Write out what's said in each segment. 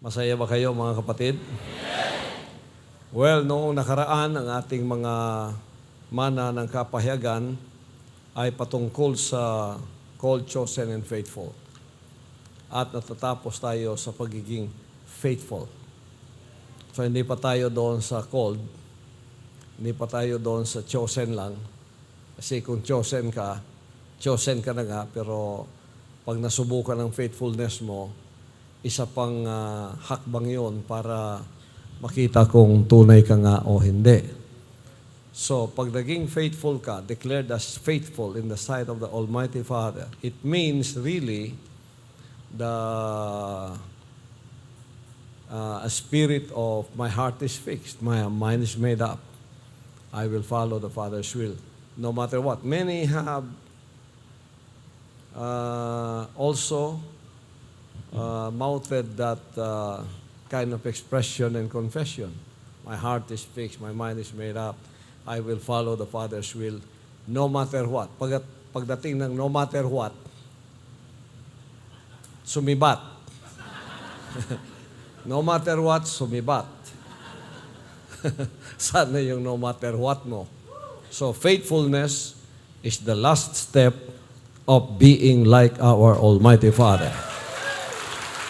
Masaya ba kayo mga kapatid? Well, noong nakaraan, ang ating mga mana ng kapahayagan ay patungkol sa called, chosen, and faithful. At natatapos tayo sa pagiging faithful. So hindi pa tayo doon sa called, hindi pa tayo doon sa chosen lang. Kasi kung chosen ka na nga, pero pag nasubukan ng faithfulness mo, isa pang hakbang yun para makita kung tunay ka nga o hindi. So, pag naging faithful ka, declared as faithful in the sight of the Almighty Father, it means really the a spirit of my heart is fixed, my mind is made up. I will follow the Father's will, no matter what. Many have also mouthed that kind of expression and confession. My heart is fixed, my mind is made up. I will follow the Father's will no matter what. Pagdating ng no matter what, sumibat. No matter what, sumibat. Sana yung no matter what mo. So faithfulness is the last step of being like our Almighty Father.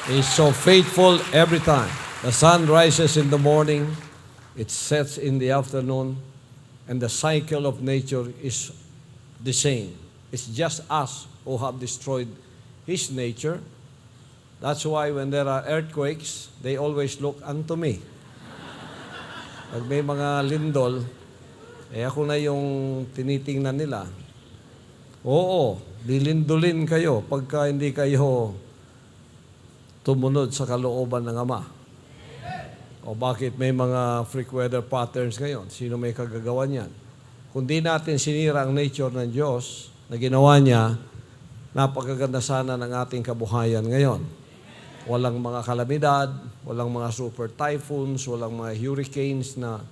He's so faithful every time. The sun rises in the morning, it sets in the afternoon, and the cycle of nature is the same. It's just us who have destroyed His nature. That's why when there are earthquakes, they always look unto me. Pag may mga lindol, ako na yung tinitingnan nila. Oo, lilindulin kayo pagka hindi kayo tumunod sa kalooban ng Ama. O bakit may mga freak weather patterns ngayon? Sino may kagagawa niyan? Kung di natin sinira ang nature ng Diyos na ginawa niya, napakaganda sana ng ating kabuhayan ngayon. Walang mga kalamidad, walang mga super typhoons, walang mga hurricanes na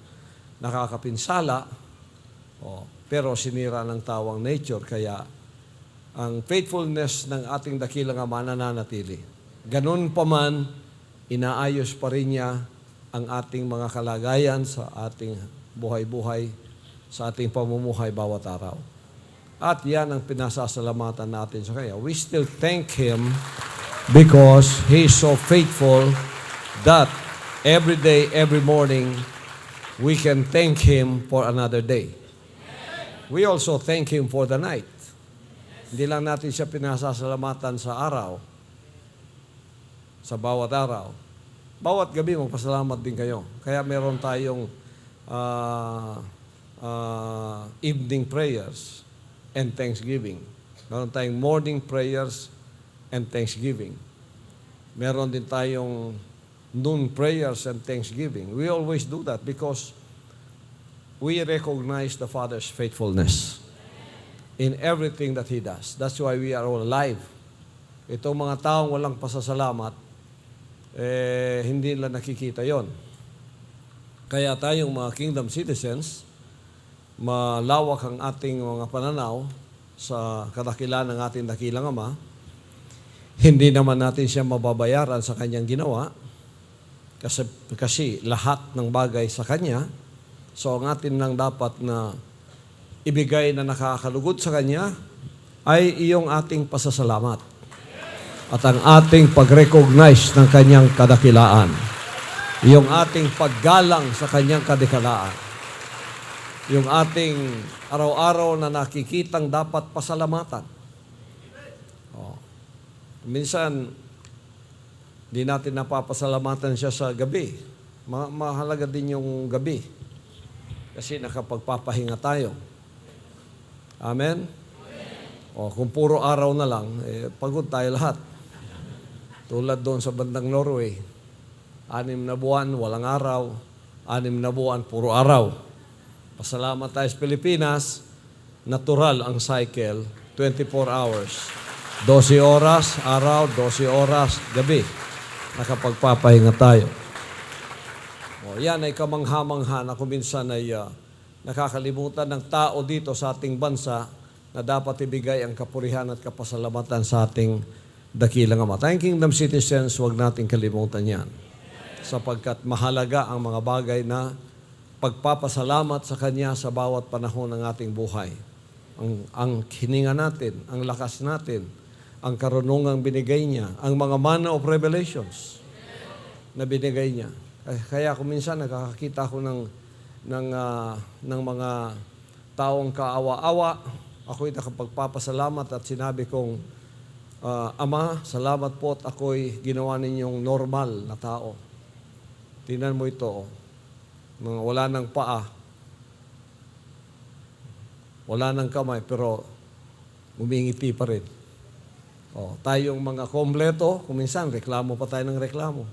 nakakapinsala. Pero sinira ng tawang nature, kaya ang faithfulness ng ating dakilang Ama nananatili. Ganun pa man, inaayos pa rin niya ang ating mga kalagayan sa ating buhay-buhay, sa ating pamumuhay bawat araw. At yan ang pinasasalamatan natin sa Kanya. We still thank Him because He is so faithful that every day, every morning, we can thank Him for another day. We also thank Him for the night. Hindi lang natin siya pinasasalamatan sa araw, sa bawat araw. Bawat gabi, magpasalamat din kayo. Kaya meron tayong evening prayers and thanksgiving. Meron tayong morning prayers and thanksgiving. Meron din tayong noon prayers and thanksgiving. We always do that because we recognize the Father's faithfulness in everything that He does. That's why we are all alive. Itong mga taong walang pasasalamat, hindi nila nakikita yon. Kaya tayong mga kingdom citizens, malawak ang ating mga pananaw sa kadakilaan ng ating dakilang Ama. Hindi naman natin siya mababayaran sa Kanyang ginawa kasi lahat ng bagay sa Kanya. So ang atin lang dapat na ibigay na nakakalugod sa Kanya ay iyong ating pasasalamat at ang ating pag-recognize ng Kanyang kadakilaan. Iyong ating paggalang sa Kanyang kadakilaan. Yung ating araw-araw na nakikitang dapat pasalamatan. Minsan, di natin napapasalamatan siya sa gabi. Mahalaga din yung gabi. Kasi nakapagpapahinga tayo. Amen? Kung puro araw na lang, pagod tayo lahat. Tulad doon sa bandang Norway. 6 na buwan, walang araw. 6 na buwan, puro araw. Pasalamat tayo sa Pilipinas, natural ang cycle, 24 hours. 12 oras, araw, 12 oras, gabi. Nakapagpapahinga tayo. Yan ay kamangha-mangha na kung minsan ay nakakalimutan ng tao dito sa ating bansa na dapat ibigay ang kapurihan at kapasalamatan sa ating dakilang Ama. Tayong kingdom citizens, huwag nating kalimutan yan. sapagkat mahalaga ang mga bagay na pagpapasalamat sa Kanya sa bawat panahon ng ating buhay. Ang hininga natin, ang lakas natin, ang karunungang binigay niya, ang mga manna of revelations na binigay niya. Kaya kung minsan nakakakita ako ng mga taong kaawa-awa, ako'y nakapagpapasalamat at sinabi kong, Ama, salamat po at ako'y ginawa ninyong normal na tao. Tingnan mo ito, mga wala ng paa, wala ng kamay, pero umingiti pa rin. Tayong mga kompleto, kung minsan, reklamo pa tayo ng reklamo.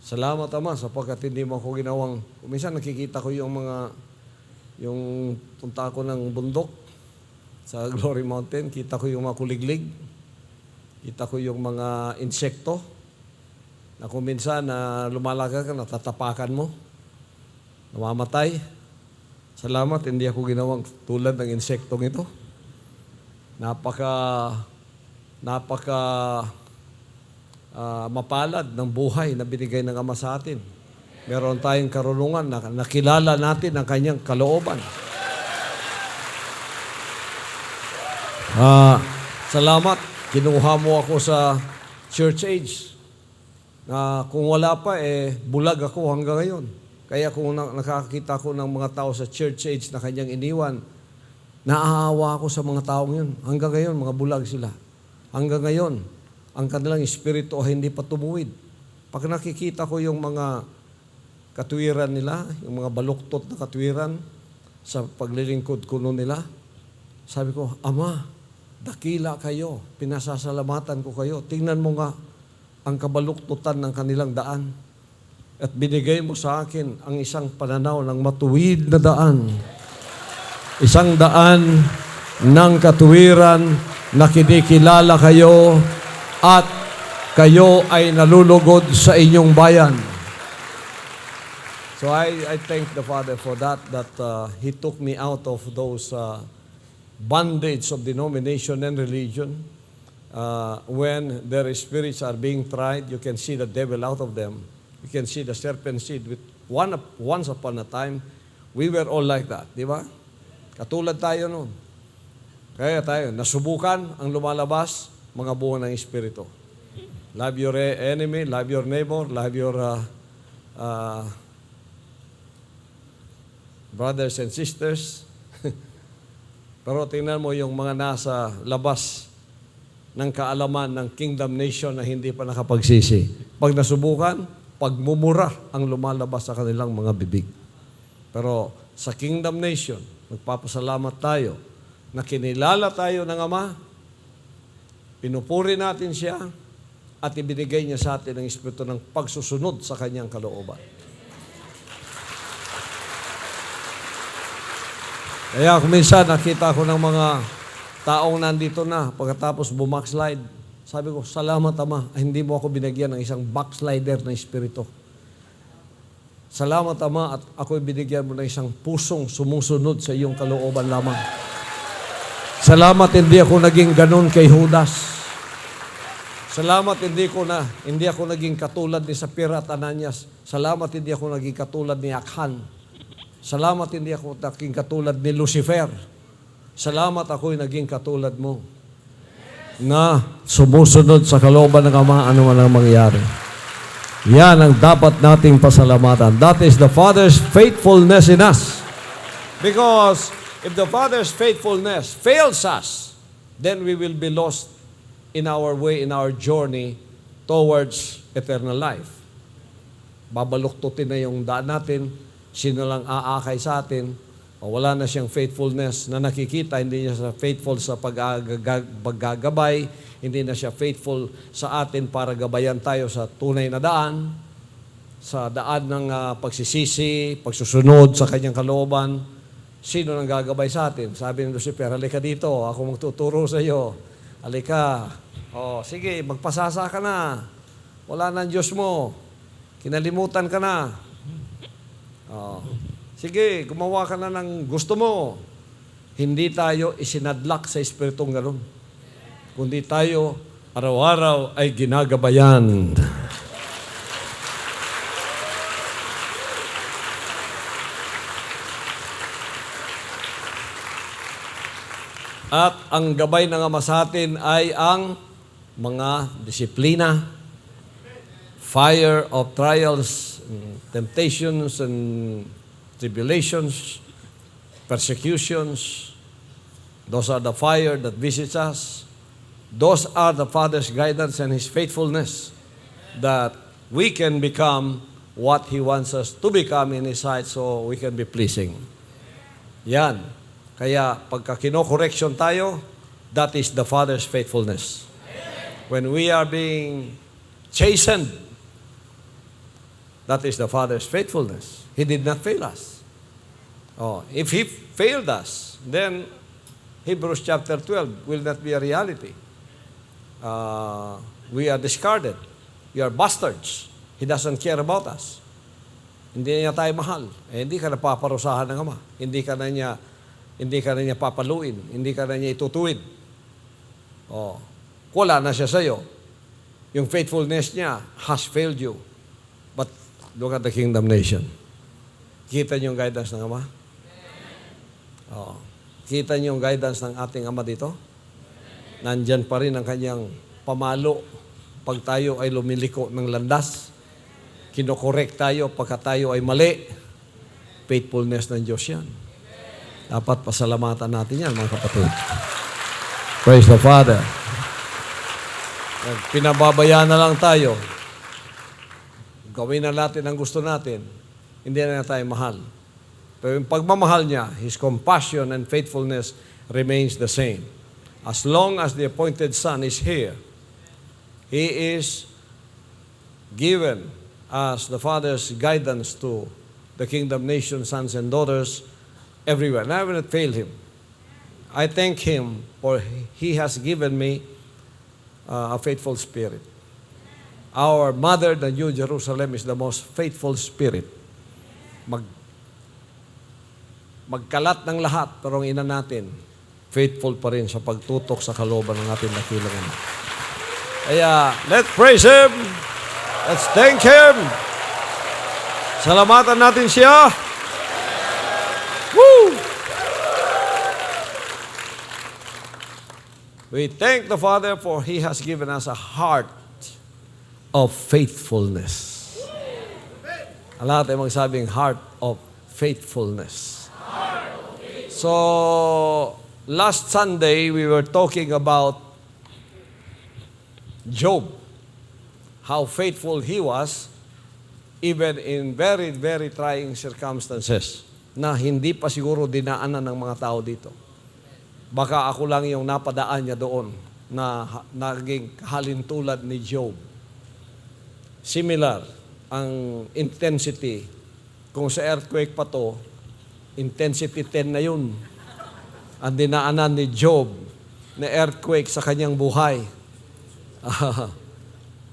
Salamat, Ama, sapagkat hindi mo ako ginawang, kung minsan nakikita ko yung punta ko ng bundok sa Glory Mountain, kita ko yung mga kuliglig, kita ko yung mga insekto, na kung minsan lumalaga ka, natatapakan mo, namamatay. Salamat, hindi ako ginawang tulad ng insektong ito. Mapalad ng buhay na binigay ng Ama sa atin. Meron tayong karunungan na nakilala natin ang Kanyang kalooban. Salamat, kinuha mo ako sa church age. Kung wala pa, bulag ako hanggang ngayon. Kaya kung nakakita ko ng mga tao sa church age na Kanyang iniwan, naaawa ako sa mga taong yun. Hanggang ngayon, mga bulag sila. Hanggang ngayon, ang kanilang espiritu ay hindi pa tumuwid. Pag nakikita ko yung mga katwiran nila, yung mga baluktot na katwiran sa paglilingkod kuno nila, sabi ko, Ama, dakila kayo, pinasasalamatan ko kayo. Tingnan mo nga ang kabaluktutan ng kanilang daan. At binigay mo sa akin ang isang pananaw ng matuwid na daan. Isang daan ng katuwiran na kinikilala kayo at kayo ay nalulugod sa inyong bayan. So I thank the Father for that He took me out of those bondage of denomination and religion. When their spirits are being tried, you can see the devil out of them. You can see the serpent seed. Once upon a time, we were all like that. Di ba? Katulad tayo noon. Kaya tayo, nasubukan ang lumalabas, mga bunga ng Espiritu. Love your enemy, love your neighbor, love your brothers and sisters. Pero tingnan mo yung mga nasa labas ng kaalaman ng kingdom nation na hindi pa nakapagsisi. Pag nasubukan, pagmumura ang lumalabas sa kanilang mga bibig. Pero sa kingdom nation, magpapasalamat tayo na kinilala tayo ng Ama, pinupuri natin siya, at ibinigay niya sa atin ang espiritu ng pagsusunod sa kanyang kalooban. Kaya kung minsan nakita ko ng mga taong nandito na, pagkatapos bumakslide, sabi ko, salamat Ama, hindi mo ako binigyan ng isang backslider na espiritu. Salamat Ama, at ako'y binigyan mo ng isang pusong sumusunod sa iyong kalooban lamang. Salamat, hindi ako naging ganun kay Judas. Salamat, hindi ako naging katulad ni Sapphira at Ananias. Salamat, hindi ako naging katulad ni Akhan. Salamat, hindi ako naging katulad ni Lucifer. Salamat, ako'y naging katulad mo na sumusunod sa kalooban ng Ama, ano man ang mangyari. Yan ang dapat nating pasalamatan. That is the Father's faithfulness in us. Because if the Father's faithfulness fails us, then we will be lost in our way, in our journey towards eternal life. Babaluktutin na yung daan natin, sino lang aakay sa atin, o wala na siyang faithfulness na nakikita, hindi niya siya faithful sa paggagabay, hindi na siya faithful sa atin para gabayan tayo sa tunay na daan, sa daan ng pagsisisi, pagsusunod sa kanyang kalooban. Sino nang gagabay sa atin? Sabi ni Lucifer, halika dito, ako magtuturo sa iyo. Halika. Sige, magpasasa ka na. Wala na ang Diyos mo. Kinalimutan ka na. Sige, gumawa ka na ng gusto mo. Hindi tayo isinadlak sa espiritong ganun. Kundi tayo araw-araw ay ginagabayan. At ang gabay ng Ama sa atin ay ang mga disiplina, fire of trials, temptations and tribulations, persecutions. Those are the fire that visits us. Those are the Father's guidance and His faithfulness that we can become what He wants us to become in His sight so we can be pleasing. Yan. Kaya pagka kino-correction tayo, that is the Father's faithfulness. When we are being chastened, that is the Father's faithfulness. He did not fail us. If He failed us, then Hebrews chapter 12 will not be a reality. We are discarded. We are bastards. He doesn't care about us. Hindi niya tayo mahal. Hindi ka napaparusahan ng Ama. Hindi ka na niya papaluin. Hindi ka na niya itutuwid. Wala na siya sa'yo. Yung faithfulness niya has failed you. But look at the kingdom nation. Kita niyo yung guidance ng Ama? Kita niyo yung guidance ng ating Ama dito? Nandyan pa rin ang kanyang pamalo pag tayo ay lumiliko ng landas. Kinokorek tayo pagka tayo ay mali. Faithfulness ng Diyos yan. Dapat pasalamatan natin yan, mga kapatid. Praise the Father. Pinababayaan na lang tayo. Gawin na natin ang gusto natin. Hindi na tayo mahal. Pero yung pagmamahal niya, His compassion and faithfulness remains the same. As long as the appointed Son is here, He is given as the Father's guidance to the kingdom nation, sons and daughters, everywhere. And I will not fail Him. I thank Him for He has given me a faithful spirit. Our mother, the New Jerusalem, is the most faithful spirit. Magkalat ng lahat, pero ang ina natin, faithful pa rin sa pagtutok sa kalooban ng ating dakilang Ama. Kaya, let's praise Him. Let's thank Him. Salamatan natin siya. Woo! We thank the Father for He has given us a heart of faithfulness. Lahat ay magsabing heart of faithfulness. So, last Sunday, we were talking about Job. How faithful he was even in very, very trying circumstances na hindi pa siguro dinaanan ng mga tao dito. Baka ako lang yung napadaan niya doon na naging halintulad ni Job. Similar ang intensity. Kung sa earthquake pa to, intensity 10 na yun. Ang dinaanan ni Job na earthquake sa kanyang buhay.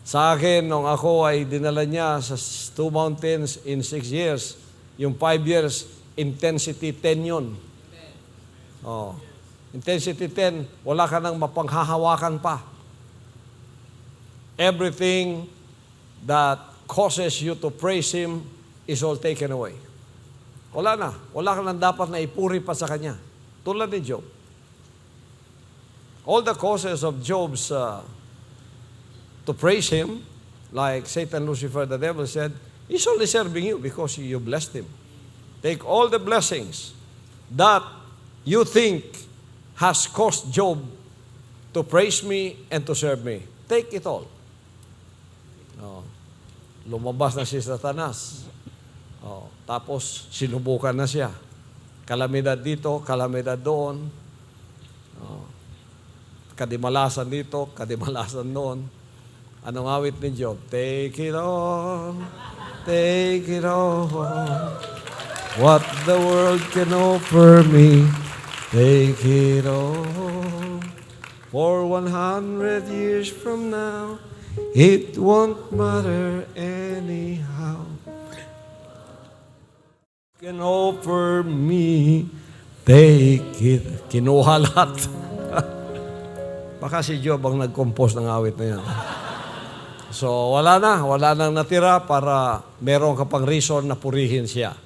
Sa akin, nung ako ay dinala niya sa 2 mountains in 6 years, yung 5 years, intensity 10 yun. Intensity 10, wala ka nang mapanghahawakan pa. Everything that causes you to praise Him is all taken away. Wala na. Wala ka nang dapat na ipuri pa sa Kanya. Tulad ni Job. All the causes of Job's to praise Him, like Satan, Lucifer, the devil said, He's only serving you because you blessed him. Take all the blessings that you think has caused Job to praise me and to serve me. Take it all. Lumabas na si Satanas. Tapos, sinubukan na siya. Kalamidad dito, kalamidad doon. Kadimalasan dito, kadimalasan doon. Anong awit ni Job? Take it all, take it all. What the world can offer me, take it all. For 100 years from now, it won't matter anyhow. Can offer me, take it. Kinuha lahat. Baka si Job ang nag-compose ng awit na yan. So, wala nang natira para meron ka pang reason na purihin siya.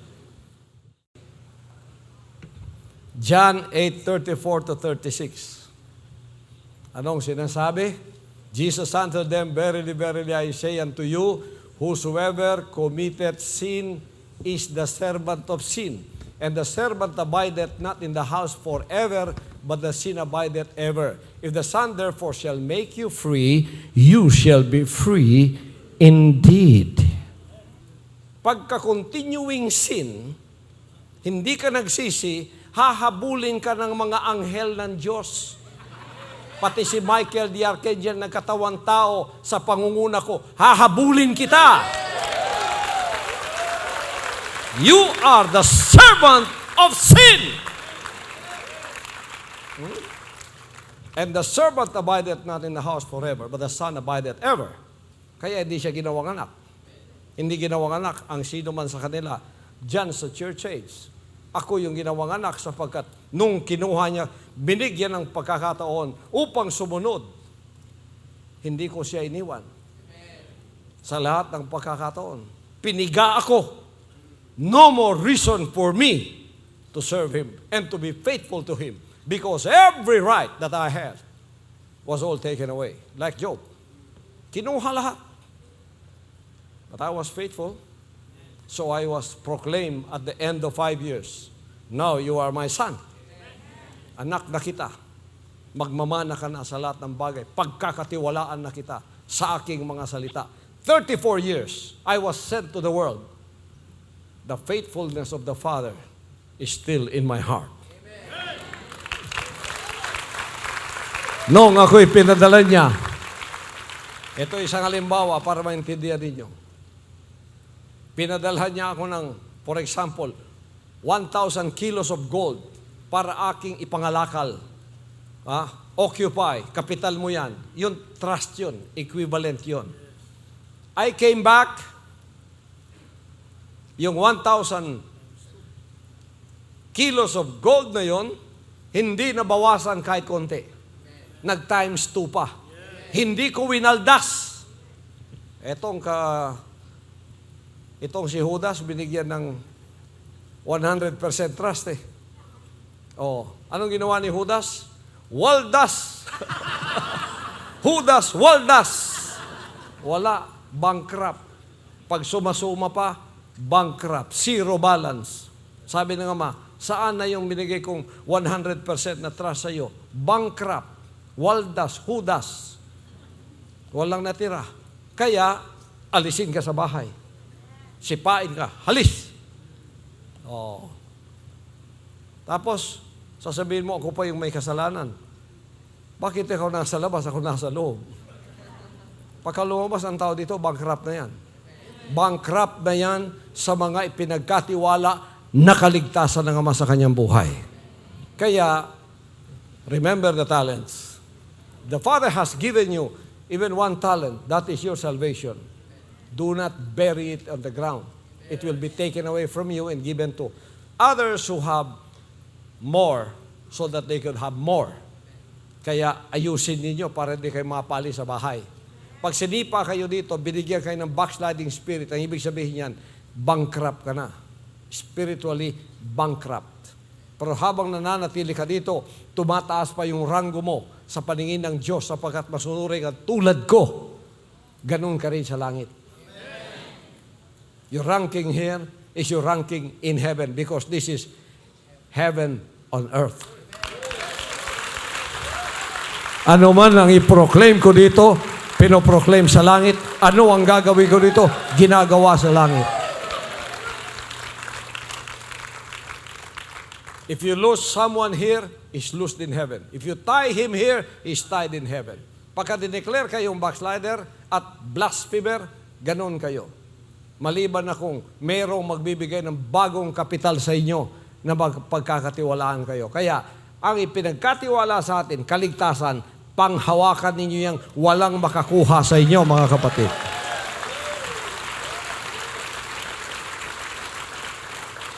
John 8:34 to 36. Anong sinasabi? Jesus answered them, Verily, verily, I say unto you, whosoever committeth sin is the servant of sin. And the servant abideth not in the house forever, but the sin abideth ever. If the Son therefore shall make you free, you shall be free indeed. Pagka-continuing sin, hindi ka nagsisi, hahabulin ka ng mga anghel ng Diyos. Pati si Michael the Archangel, nagkatawang tao sa pangunguna ko, hahabulin kita. You are the servant of sin. And the servant abideth not in the house forever, but the Son abideth ever. Kaya hindi siya ginawang anak. Hindi ginawang anak ang sino man sa kanila dyan sa church age. Ako yung ginawang anak sapagkat nung kinuha niya, binigyan ng pagkakataon upang sumunod. Hindi ko siya iniwan. Sa lahat ng pagkakataon. Piniga ako. No more reason for me to serve Him and to be faithful to Him because every right that I had was all taken away. Like Job. Kinuha lahat. But I was faithful. So I was proclaimed at the end of 5 years. Now you are my son. Anak na kita. Magmamana ka na sa lahat ng bagay. Pagkakatiwalaan na kita sa aking mga salita. 34 years I was sent to the world. The faithfulness of the Father is still in my heart. Noong ako'y pinadala niya, ito isang halimbawa para maintindihan ninyo. Pinadalhan niya ako ng, for example, 1,000 kilos of gold para aking ipangalakal. Occupy, kapital mo yan. Yun, trust yun, equivalent yun. I came back, yung 1,000 kilos of gold na yon, hindi nabawasan kahit konti. Nag-times 2 pa. Hindi ko winaldas. Itong si Judas, binigyan ng 100% trust eh. Anong ginawa ni Judas? Waldas! Judas, waldas! Wala, bankrupt. Pag sumasuma pa, bankrupt, zero balance. Sabi ng Ama, saan na yung binigay kong 100% na trust sa iyo? Bankrupt, waldas, Judas. Walang natira. Kaya, alisin ka sa bahay. Sipain ka, halis. Tapos, sasabihin mo, ako pa yung may kasalanan. Bakit ikaw nasa labas, ako nasa loob? Pagka lumabas ang tao dito, bankrupt na yan. Bankrupt na yan sa mga ipinagkatiwala na kaligtasan ng Ama sa kanyang buhay. Kaya, remember the talents. The Father has given you even 1 talent. That is your salvation. Do not bury it on the ground. It will be taken away from you and given to others who have more so that they could have more. Kaya ayusin ninyo para hindi kayo mapali sa bahay. Pag sinipa kayo dito, binigyan kayo ng backsliding spirit. Ang ibig sabihin yan, bankrupt ka na. Spiritually bankrupt. Pero habang nananatili ka dito, tumataas pa yung ranggo mo sa paningin ng Diyos sapagkat masunuri ka tulad ko. Ganun ka rin sa langit. Your ranking here is your ranking in heaven because this is heaven on earth. Ano man ang i-proclaim ko dito, pinoproclaim sa langit. Ano ang gagawin ko dito? Ginagawa sa langit. If you lose someone here, he's loosed in heaven. If you tie him here, he's tied in heaven. Pagka dineclare kayong backslider at blasphemer, ganun kayo. Maliban na kung mayroong magbibigay ng bagong kapital sa inyo na pagkakatiwalaan kayo. Kaya, ang ipinagkatiwala sa atin, kaligtasan, panghawakan ninyo yang walang makakuha sa inyo, mga kapatid.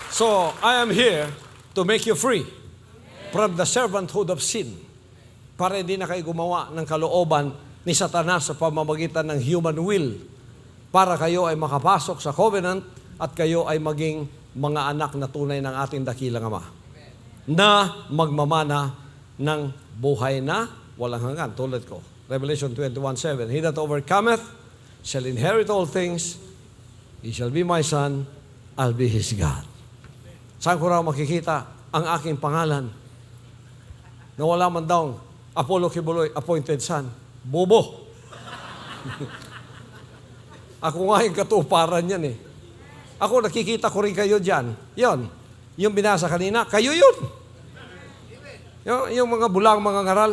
So, I am here to make you free from the servanthood of sin. para hindi na kayo gumawa ng kalooban ni Satanas sa pamamagitan ng human will, para kayo ay makapasok sa covenant at kayo ay maging mga anak na tunay ng ating dakilang Ama, na magmamana ng buhay na walang hanggan, tulad ko. Revelation 21:7, He that overcometh shall inherit all things, he shall be my son, I'll be his God. Saan ko raw makikita ang aking pangalan na wala man daw Apollo Kibuloy, appointed son? Bobo. Ako nga yung katuparan yan eh. Ako, nakikita ko rin kayo dyan. Yon, yung binasa kanina, kayo yun. Yung mga bulang mga ngaral,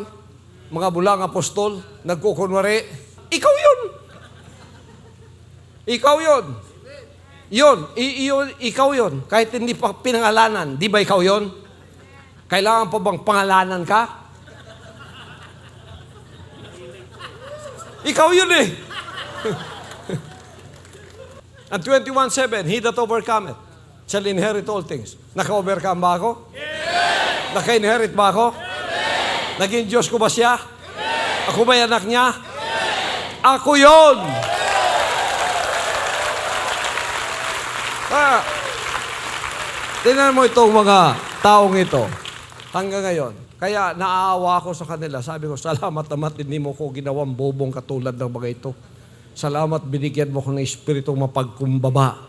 mga bulang apostol, nagkukunwari, ikaw yun. Ikaw yun. Yun, ikaw yun. Kahit hindi pa pinangalanan, di ba ikaw yun? Kailangan pa bang pangalanan ka? Ikaw yun eh. Ang 21:7, He that overcometh shall inherit all things. Naka-overcome ba ako? Yes! Naka-inherit ba ako? Yes! Naging Diyos ko ba siya? Yes! Ako ba anak niya? Yes! Ako yun! Tingnan mo itong mga taong ito hanggang ngayon. Kaya naaawa ako sa kanila. Sabi ko, salamat naman, hindi mo ko ginawang bobong katulad ng mga ito. Salamat, binigyan mo ko ng espiritong mapagkumbaba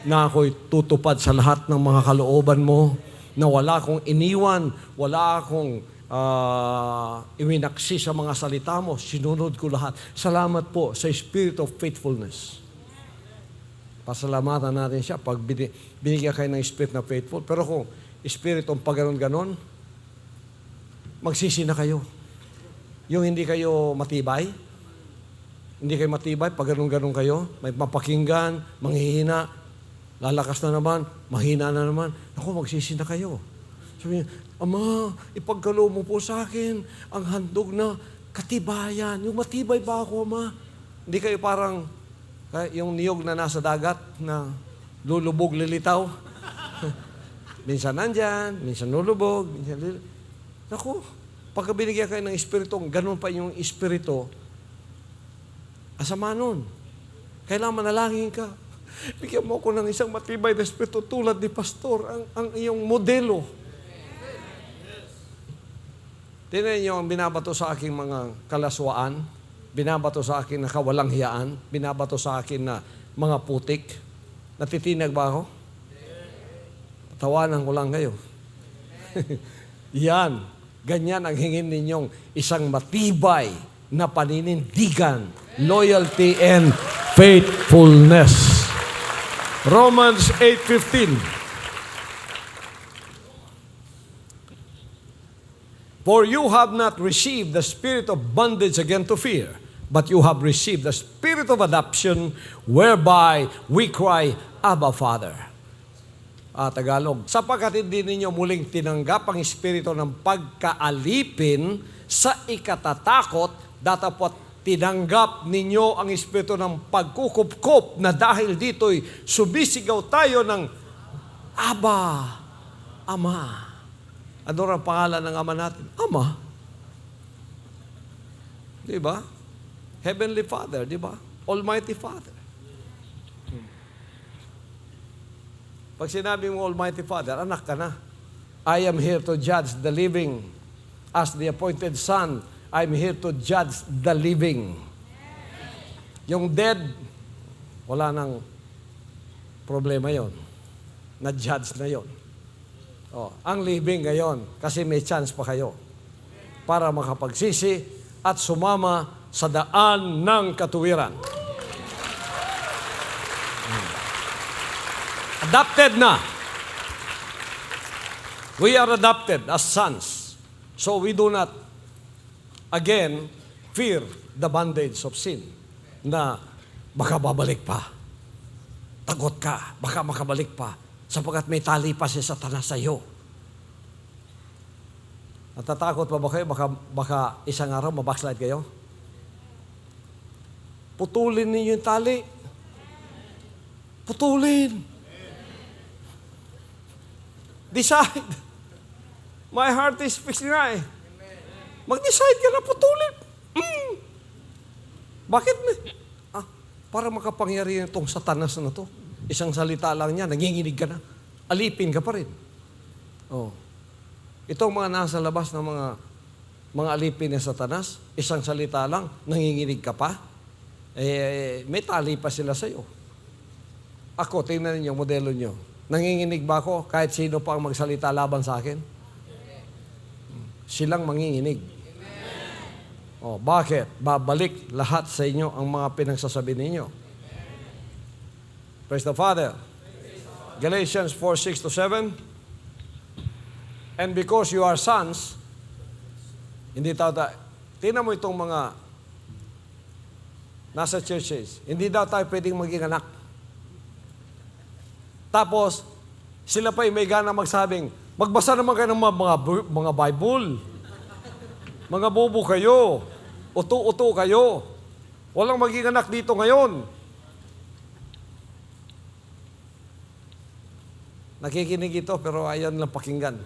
na ako'y tutupad sa lahat ng mga kalooban mo, na wala akong iniwan, wala akong iwinaksi sa mga salita mo, sinunod ko lahat. Salamat po sa spirit of faithfulness. Pasalamatan natin siya pag binigyan kayo ng spirit na faithful. Pero kung spirit ng pag-ganon-ganon, magsisi na kayo. Yung hindi kayo matibay, hindi kayo matibay, pag ganun-ganun kayo, may mapakinggan, manghihina, lalakas na naman, mahina na naman, ako, magsisi na kayo. Sabi niya, Ama, ipagkaloob mo po sa akin ang handog na katibayan. Yung matibay ba ako, Ama? Hindi kayo parang yung niyog na nasa dagat na lulubog, lilitaw. Minsan nandyan, minsan lulubog, minsan lilitaw. Naku, pagka binigyan kayo ng espiritong, ganun pa yung espiritu, asama nun. Kailangan manalangin ka. Bigyan mo ko ng isang matibay na espiritu tulad ni Pastor, ang iyong modelo. Tingnan niyo ang binabato sa aking mga kalaswaan, binabato sa akin na kawalang hiyaan, binabato sa akin na mga putik. Natitinag ba ako? Tawanan ko lang kayo. Yan. Ganyan ang hingin ninyong isang matibay na paninindigan, loyalty and faithfulness. Romans 8:15. For you have not received the spirit of bondage again to fear, but you have received the spirit of adoption, whereby we cry, Abba, Father. Tagalog, sapagkat hindi ninyo muling tinanggap ang espiritu ng pagkaalipin sa ikatatakot, datapot tinanggap ninyo ang espiritu ng pagkukupkup, na dahil dito'y sumisigaw tayo ng Abba, Ama. Ano ang pangalan ng Ama natin? Ama. Di ba? Heavenly Father, di ba? Almighty Father. Pag sinabi mo Almighty Father, anak ka na. I am here to judge the living. As the appointed Son, I'm here to judge the living. Yung dead, wala nang problema yon. Na-judge na yon. Ang living ngayon, kasi may chance pa kayo para makapagsisi at sumama sa daan ng katuwiran. Adopted na. We are adopted as sons. So we do not, again, fear the bondage of sin. Na baka babalik pa. Tagot ka, baka makabalik pa. Sapagkat may tali pa si Satanas sa iyo. Natatakot pa ba kayo? Baka isang araw mabackslide kayo? Putulin ninyo yung tali. Putulin. Decide. My heart is fixed na eh. Mag-decide ka na putulin. Bakit? Para makapangyarihan itong satanas na to. Isang salita lang niya, nanginginig ka na. Alipin ka pa rin. Oh. Itong mga nasa labas ng mga alipin ng satanas, isang salita lang, nanginginig ka pa. May tali pa sila sa'yo. Ako, tingnan niyo, modelo niyo. Nanginginig ba ako kahit sino pa ang magsalita laban sa akin? Silang manginginig. Oh, bakit? Babalik lahat sa inyo ang mga pinagsasabi ninyo. Praise the Father. Galatians 4:6-7. And because you are sons, hindi tingnan mo itong mga nasa churches, hindi daw tayo pwedeng maging anak. Tapos, sila pa may gana magsabing, magbasa naman kayo ng mga Bible. Mga bobo kayo. Uto-uto kayo. Walang maging anak dito ngayon. Nakikinig ito pero ayan lang pakinggan.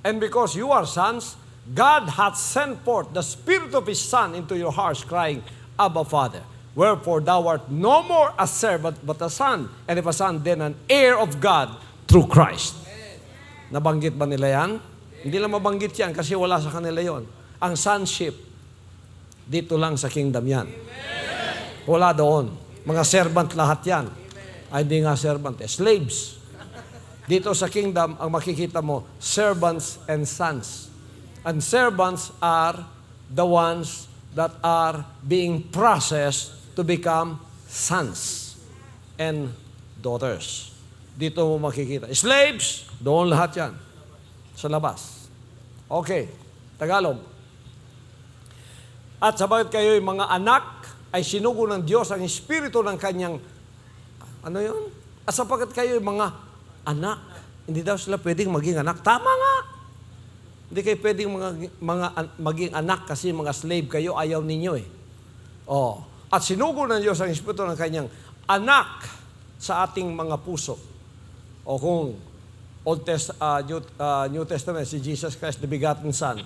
And because you are sons, God hath sent forth the Spirit of His Son into your hearts, crying, Abba, Father. Wherefore thou art no more a servant, but a son. And if a son, then an heir of God through Christ. Nabanggit ba nila yan? Hindi lang mabanggit yan kasi wala sa kanila yon. Ang sonship, dito lang sa kingdom yan. Wala doon. Mga servant lahat yan. Ay, hindi nga servant, slaves. Dito sa kingdom, ang makikita mo, servants and sons. And servants are the ones that are being processed to become sons and daughters. Dito mo makikita. Slaves, doon lahat yan. Sa labas. Okay, Tagalog. At sabagat kayo'y mga anak, ay sinugo ng Diyos ang espiritu ng kanyang, ano yun? At sabagat kayo'y mga anak, hindi daw sila pwedeng maging anak. Tama nga. Hindi kayo pwedeng maging anak kasi mga slave kayo, ayaw ninyo eh. Oh. At sinugo ng Diyos ang espiritu ng kanyang anak sa ating mga puso. O kung New Testament, si Jesus Christ, the begotten Son,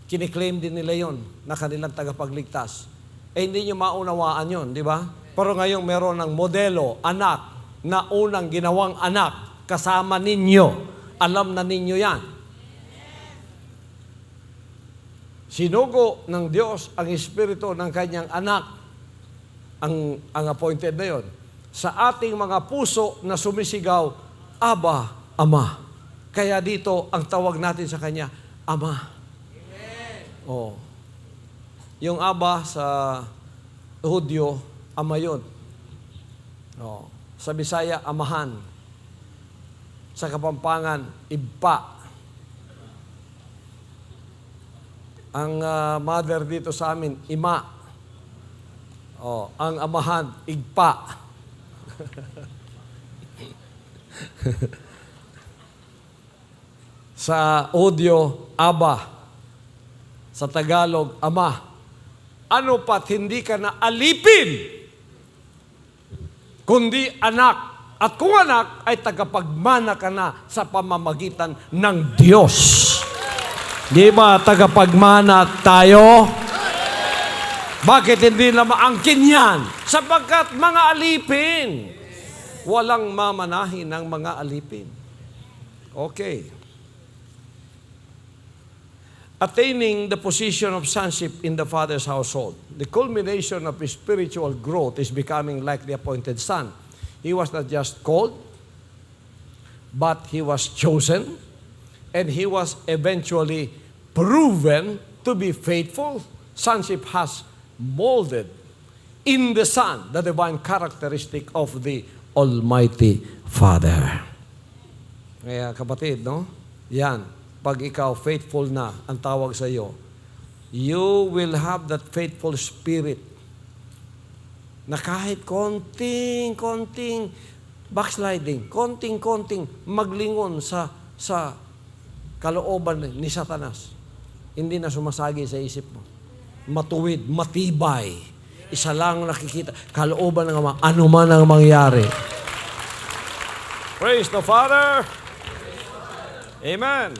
kiniklaim din nila yon na kanilang tagapagligtas. Hindi nyo maunawaan yon, di ba? Pero ngayon meron ng modelo, anak, na unang ginawang anak, kasama ninyo. Alam na ninyo yan. Sinugo ng Diyos ang espiritu ng kanyang anak, ang appointed na yon, sa ating mga puso na sumisigaw, Aba, Ama. Kaya dito, ang tawag natin sa kanya, Ama. Oh. Yung Aba sa Hudyo, Ama yun. Oh. Sa Bisaya, Amahan. Sa Kapampangan, Ibpa. Ang mother dito sa amin, Ima. Oh, ang amahan, Igpa. Sa audio, Aba. Sa Tagalog, Ama. Ano pat hindi ka na alipin, kundi anak. At kung anak, ay tagapagmana ka na sa pamamagitan ng Diyos. Di ba tagapagmana tayo? Bakit hindi na maangkin yan? Sapagkat mga alipin. Walang mamanahin ng mga alipin. Okay. Attaining the position of sonship in the Father's household. The culmination of his spiritual growth is becoming like the appointed son. He was not just called, but he was chosen, and he was eventually proven to be faithful. Sonship has molded in the Son the divine characteristic of the Almighty Father. Kaya kapatid, no? Yan. Pag ikaw faithful na, ang tawag sa iyo, you will have that faithful spirit na kahit konting backsliding, konting maglingon sa kalooban ni Satanas, hindi na sumasagi sa isip mo. Matuwid, matibay. Isa lang nakikita, kalooban ng Ama, ano man ang mangyari. Praise the Father. Amen.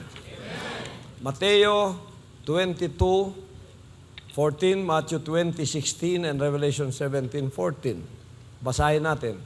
Mateo 22:14, Matthew 20:16, and Revelation 17:14. Basahin natin.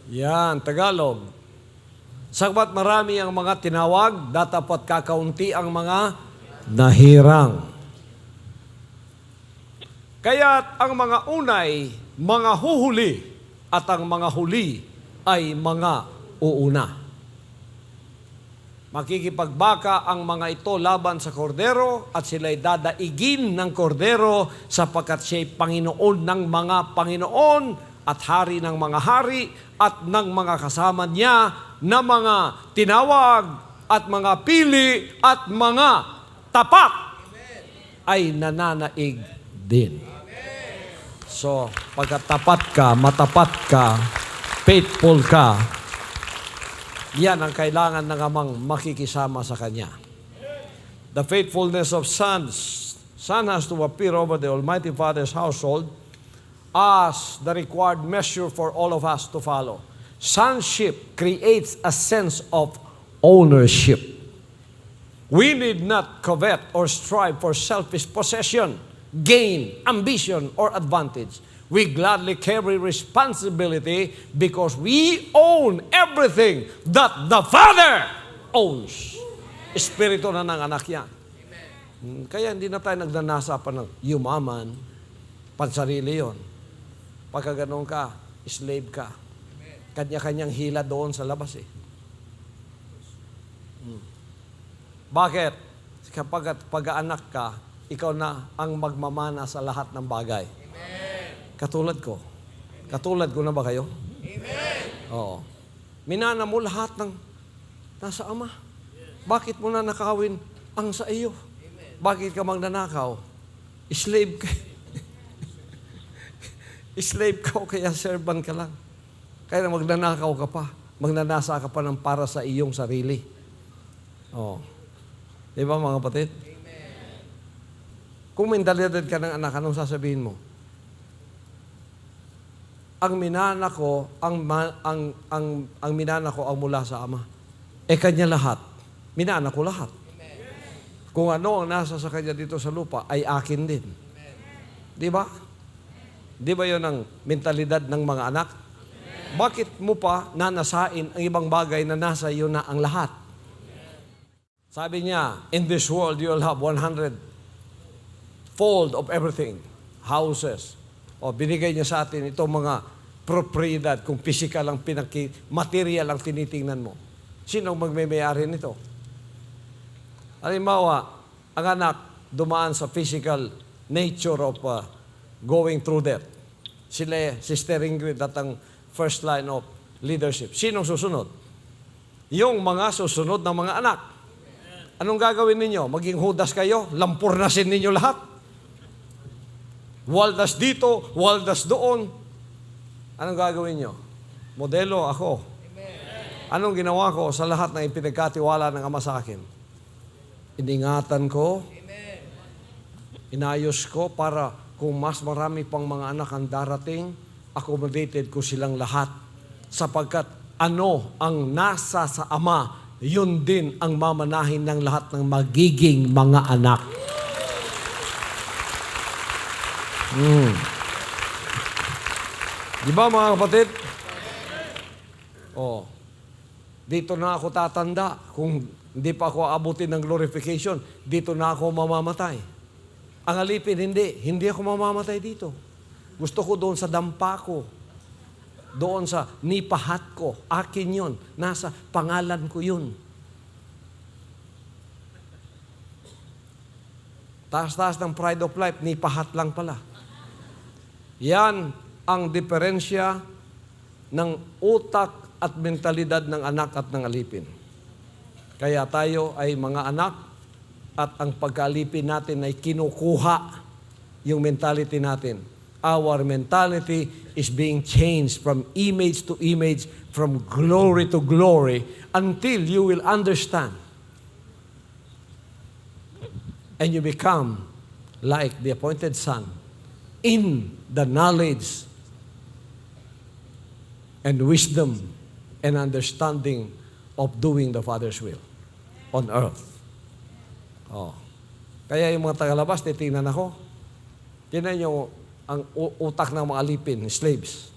Yan, Tagalog. Sapat marami ang mga tinawag, datapat kakaunti ang mga nahirang. Kaya't ang mga unay, mga huhuli, at ang mga huli ay mga uuna. Makikipagbaka ang mga ito laban sa kordero at sila'y dadaigin ng kordero sapagkat siya'y Panginoon ng mga Panginoon at hari ng mga hari at ng mga kasama niya na mga tinawag at mga pili at mga tapat ay nananaig din. So, pagkatapat ka, matapat ka, faithful ka, yan ang kailangan ng amang makikisama sa Kanya. The faithfulness of sons. Son has to appear over the Almighty Father's household as the required measure for all of us to follow. Sonship creates a sense of ownership. We need not covet or strive for selfish possession, gain, ambition, or advantage. We gladly carry responsibility because we own everything that the Father owns. Espiritu na ng anak yan. Kaya hindi na tayo nagnanasa pa ng yumaman, pansarili yon. Pagka ganun ka, slave ka. Kanya-kanyang hila doon sa labas eh. Bakit? Kapag pag-aanak ka, ikaw na ang magmamana sa lahat ng bagay. Amen. Katulad ko. Katulad ko na ba kayo? Amen. Oo. Minana mo lahat ng nasa Ama. Bakit mo na nakawin ang sa iyo? Amen. Bakit ka magnanakaw? Slave ka. Slave ka o kaya servant ka lang. Kaya magnanakaw ka pa. Magnanasa ka pa ng para sa iyong sarili. Oo. Di ba mga kapatid? Amen. Kung mentalidad ka ng anak, anong sasabihin mo? Ang minana ko, ang minana ko ang mula sa Ama. Kanya lahat. Minana ko lahat. Amen. Kung ano ang nasa sa Kanya dito sa lupa, ay akin din. Amen. Di ba? Di ba yun ang mentalidad ng mga anak? Amen. Bakit mo pa nanasain ang ibang bagay na nasa iyo na ang lahat? Sabi niya, in this world you'll have 100-fold of everything. Houses. O binigay niya sa atin itong mga propriedad, kung physical ang material ang tinitingnan mo. Sino magme-may-ari nito? Halimbawa, ang anak dumaan sa physical nature of going through that. Sila, Sister Ingrid at ang first line of leadership. Sinong susunod? Yung mga susunod ng mga anak. Anong gagawin ninyo? Maging Judas kayo? Lampurnasin ninyo lahat? Waldas dito, waldas doon. Anong gagawin nyo? Modelo ako. Anong ginawa ko sa lahat na ipinagkatiwala ng Ama sa akin? Iningatan ko. Inayos ko para kung mas marami pang mga anak ang darating, accommodated ko silang lahat. Sapagkat ano ang nasa sa Ama, yun din ang mamanahin ng lahat ng magiging mga anak. Di ba mga kapatid? Oh, dito na ako tatanda. Kung hindi pa ako abutin ng glorification, dito na ako mamamatay. Ang alipin, hindi ako mamamatay dito. Gusto ko doon sa dampa ko. Doon sa nipahat ko. Akin yun. Nasa pangalan ko yun. Taas-taas ng pride of life, nipahat lang pala. Yan ang diferensya ng utak at mentalidad ng anak at ng alipin. Kaya tayo ay mga anak at ang pagkalipin natin ay kinukuha yung mentality natin. Our mentality is being changed from image to image, from glory to glory, until you will understand. And you become like the appointed Son in the knowledge and wisdom and understanding of doing the Father's will on earth. Oh. Kaya yung mga tagalabas, titingnan ako. Tingnan nyo ang utak ng mga alipin, slaves.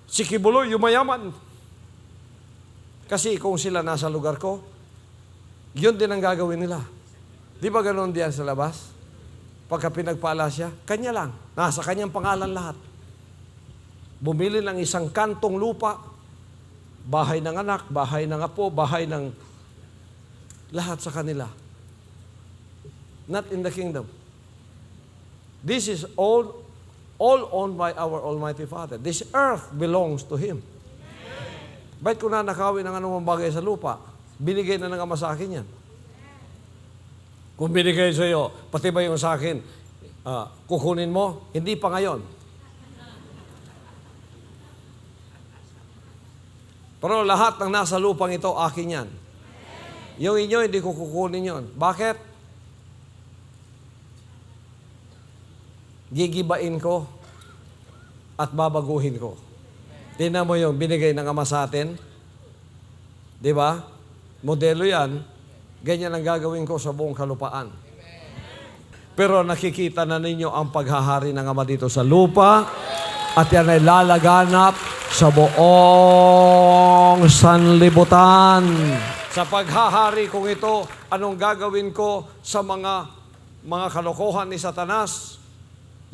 Si Kibuloy, yumayaman. Kasi kung sila nasa lugar ko, yun din ang gagawin nila. Di ba ganoon diyan sa labas? Pagka pinagpala siya, kanya lang. Nasa kanyang pangalan lahat. Bumili ng isang kantong lupa, bahay ng anak, bahay ng apo, bahay ng lahat sa kanila. Not in the kingdom. This is all owned by our Almighty Father. This earth belongs to Him. Ba't ko na nakawin ng anumang bagay sa lupa? Binigay na ng Ama sa akin yan. Kung binigay sa iyo, pati ba yung sa akin, kukunin mo? Hindi pa ngayon. Pero lahat ng nasa lupang ito, akin yan. Yung inyo, hindi ko kukunin yon. Bakit? Gigibain ko at babaguhin ko. Tingnan mo yung binigay ng Ama sa atin. Di ba? Modelo yan. Ganyan ang gagawin ko sa buong kalupaan. Pero nakikita na ninyo ang paghahari ng Ama dito sa lupa at yan ay lalaganap sa buong sanlibutan. Sa paghahari kong ito, anong gagawin ko sa mga kalokohan ni Satanas?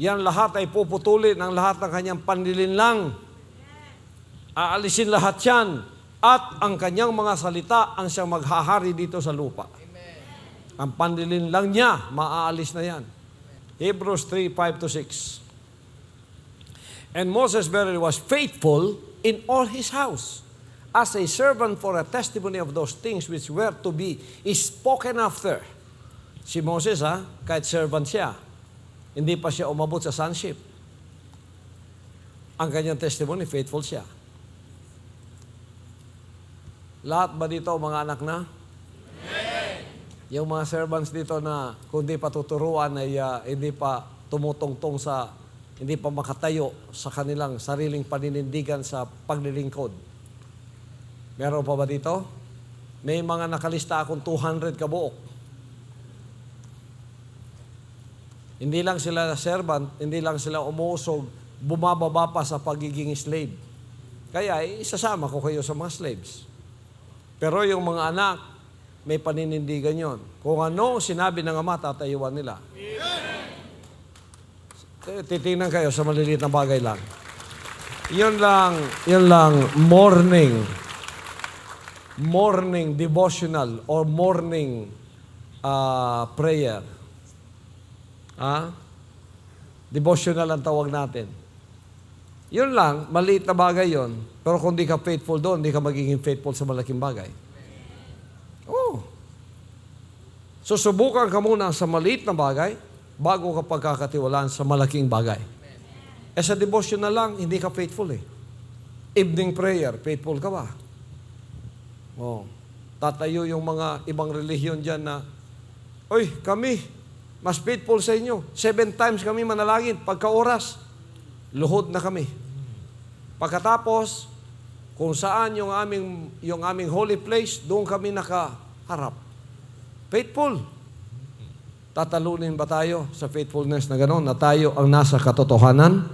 Yan lahat ay puputulin ang lahat ng kanyang panlilinlang. Aalisin lahat yan. At ang kanyang mga salita ang siyang maghahari dito sa lupa. Amen. Ang panlilinlang niya, maaalis na yan. Amen. Hebrews 3:5-6. And Moses verily was faithful in all his house, as a servant for a testimony of those things which were to be spoken after. Si Moses, kahit servant siya, hindi pa siya umabot sa sonship. Ang kanyang testimony, faithful siya. Lahat ba dito mga anak na? Amen. Yung mga servants dito na kung di pa tuturuan ay hindi pa tumutungtong sa, hindi pa makatayo sa kanilang sariling paninindigan sa paglilingkod. Meron pa ba dito? May mga nakalista akong 200 kabuok. Hindi lang sila servant, hindi lang sila umuusog, bumababa pa sa pagiging slave. Kaya isasama ko kayo sa mga slaves. Pero yung mga anak, may paninindigan yon. Kung ano sinabi ng Ama, tatayuan nila. Titingnan kayo sa maliliit na bagay lang. Yun lang, morning devotional or morning prayer. Devotional ang tawag natin. Yun lang, maliit na bagay yon. Pero kung di ka faithful doon, di ka magiging faithful sa malaking bagay. Oh. Susubukan ka muna sa maliit na bagay bago ka pagkakatiwalaan sa malaking bagay. Sa devotional lang, hindi ka faithful eh. Evening prayer, faithful ka ba? Oh. Tatayo yung mga ibang relihiyon dyan na, oy, kami, mas faithful sa inyo. 7 times kami manalangin, pagka oras, luhod na kami. Pagkatapos, kung saan yung aming holy place, doon kami nakaharap. Faithful. Tatalunin ba tayo sa faithfulness na gano'n, na tayo ang nasa katotohanan?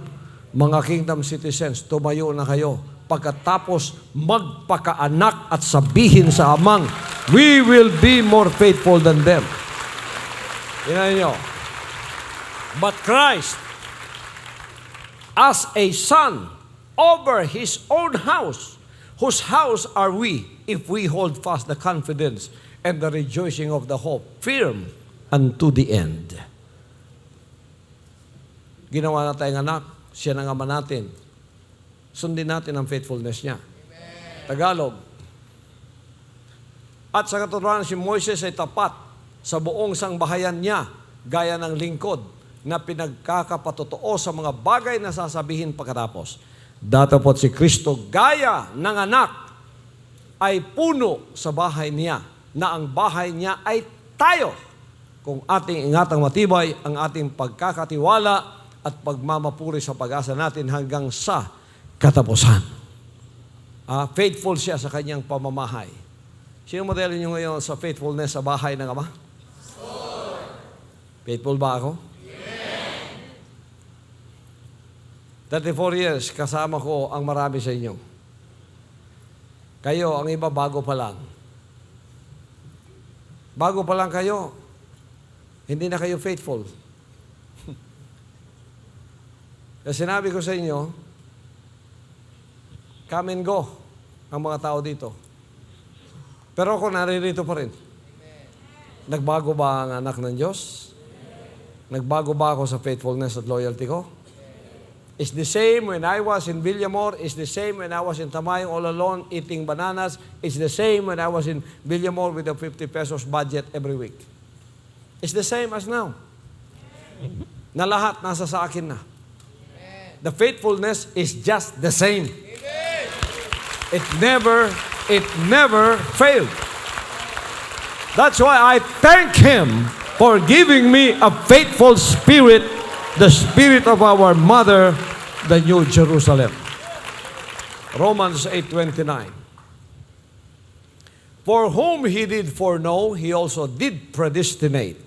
Mga kingdom citizens, tumayo na kayo. Pagkatapos, magpakaanak at sabihin sa Amang, we will be more faithful than them. Tingnan niyo. But Christ, as a son over His own house, whose house are we if we hold fast the confidence and the rejoicing of the hope firm unto the end. Ginawa na tayong anak, siya ng Ama natin. Sundin natin ang faithfulness niya. Amen. Tagalog. At sa katotohanan, si Moises ay tapat sa buong sangbahayan niya, gaya ng lingkod na pinagkakapatotoo sa mga bagay na sasabihin pagkatapos. Datapot si Kristo gaya ng anak ay puno sa bahay niya, na ang bahay niya ay tayo. Kung ating ingatang matibay ang ating pagkakatiwala at pagmamapuri sa pag-asa natin hanggang sa katapusan. Faithful siya sa kanyang pamamahay. Sino modelo niyo ngayon sa faithfulness sa bahay ng Ama? Faithful ba ako? 34 years, kasama ko ang marami sa inyo. Kayo, ang iba bago pa lang. Bago pa lang kayo, hindi na kayo faithful. Kasi sinabi ko sa inyo, come and go ang mga tao dito. Pero ako naririto pa rin. Nagbago ba ang anak ng Diyos? Nagbago ba ako sa faithfulness at loyalty ko? It's the same when I was in Villamor. It's the same when I was in Tamayong all alone eating bananas. It's the same when I was in Villamor with a 50 pesos budget every week. It's the same as now. Na lahat nasa sa akin na. The faithfulness is just the same. It never failed. That's why I thank Him for giving me a faithful spirit, the spirit of our mother, the New Jerusalem. Romans 8:29. For whom He did foreknow, He also did predestinate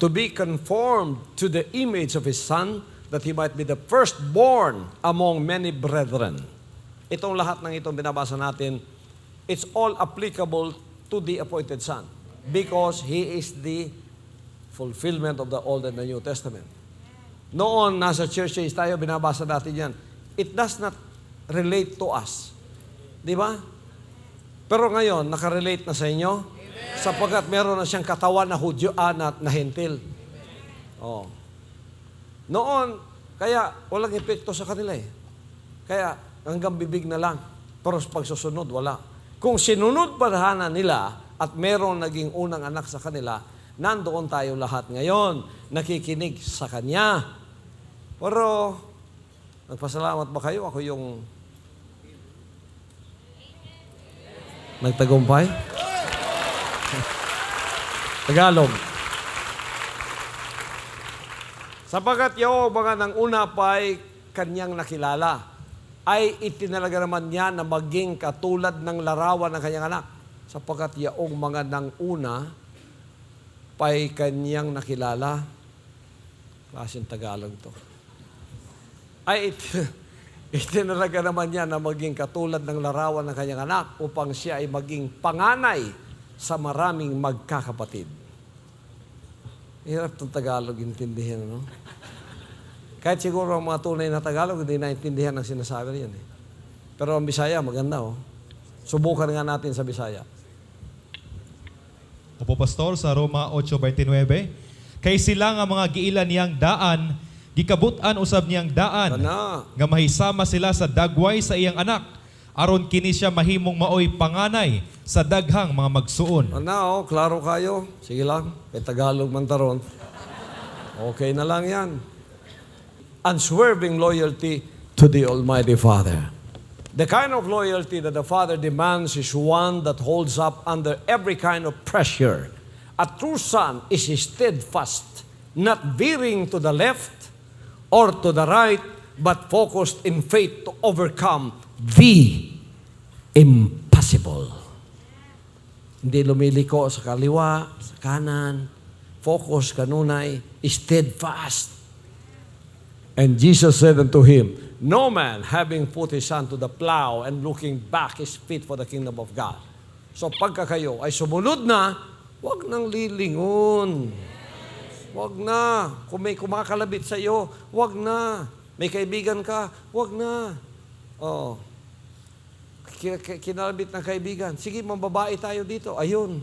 to be conformed to the image of His Son, that He might be the firstborn among many brethren. Itong lahat ng itong binabasa natin, it's all applicable to the appointed Son because He is the fulfillment of the Old and the New Testament. Noon, nasa church age tayo, binabasa natin yan. It does not relate to us. Di ba? Pero ngayon, nakarelate na sa inyo? Amen. Sapagkat meron na siyang katawan na Hudyo, na Hentil. Oh. Noon, kaya walang epekto sa kanila eh. Kaya hanggang bibig na lang. Pero pag susunod, wala. Kung sinunod padhana nila at meron naging unang anak sa kanila, nandoon tayo lahat ngayon, nakikinig sa Kanya. Pero, nagpasalamat ba kayo? Ako yung nagtagumpay? Tagalog. Sapagkat yaw mga nang una pa'y Kanyang nakilala, ay itinalaga naman niya na maging katulad ng larawan ng Kanyang anak. Sapagkat yaong mga nang una pa'y Kanyang nakilala. Klaseng Tagalog to. Ay itinalaga naman niya na maging katulad ng larawan ng Kanyang anak upang siya ay maging panganay sa maraming magkakapatid. Hirap itong Tagalog intindihin, no? Kahit siguro ang mga tunay na Tagalog, hindi naintindihan ang sinasabi niyan. Eh. Pero ang Bisaya, maganda, oh. Subukan nga natin sa Bisaya. Opo, Pastor, sa Roma 8:29, kay sila nga mga giilan niyang daan, gikabutan usab niyang daan, nga mahisama sila sa dagway sa iyang anak, aron kini siya mahimong maoy panganay sa daghang mga magsuon. Oh, klaro kayo. Sige lang, may Tagalog man taron. Okay na lang yan. Unswerving loyalty to the Almighty Father. The kind of loyalty that the Father demands is one that holds up under every kind of pressure. A true son is steadfast, not veering to the left or to the right, but focused in faith to overcome the impossible. Hindi lumiliko sa kaliwa, sa kanan. Focus kanunay, steadfast. And Jesus said unto him, no man having put his hand to the plow and looking back is fit for the kingdom of God. So pagka kayo ay sumunod na, huwag nang lilingon. Huwag na. Kung may kumakalabit sa iyo, huwag na. May kaibigan ka, huwag na. Oh. Kinalabit ng kaibigan. Sige, mambabae tayo dito. Ayun.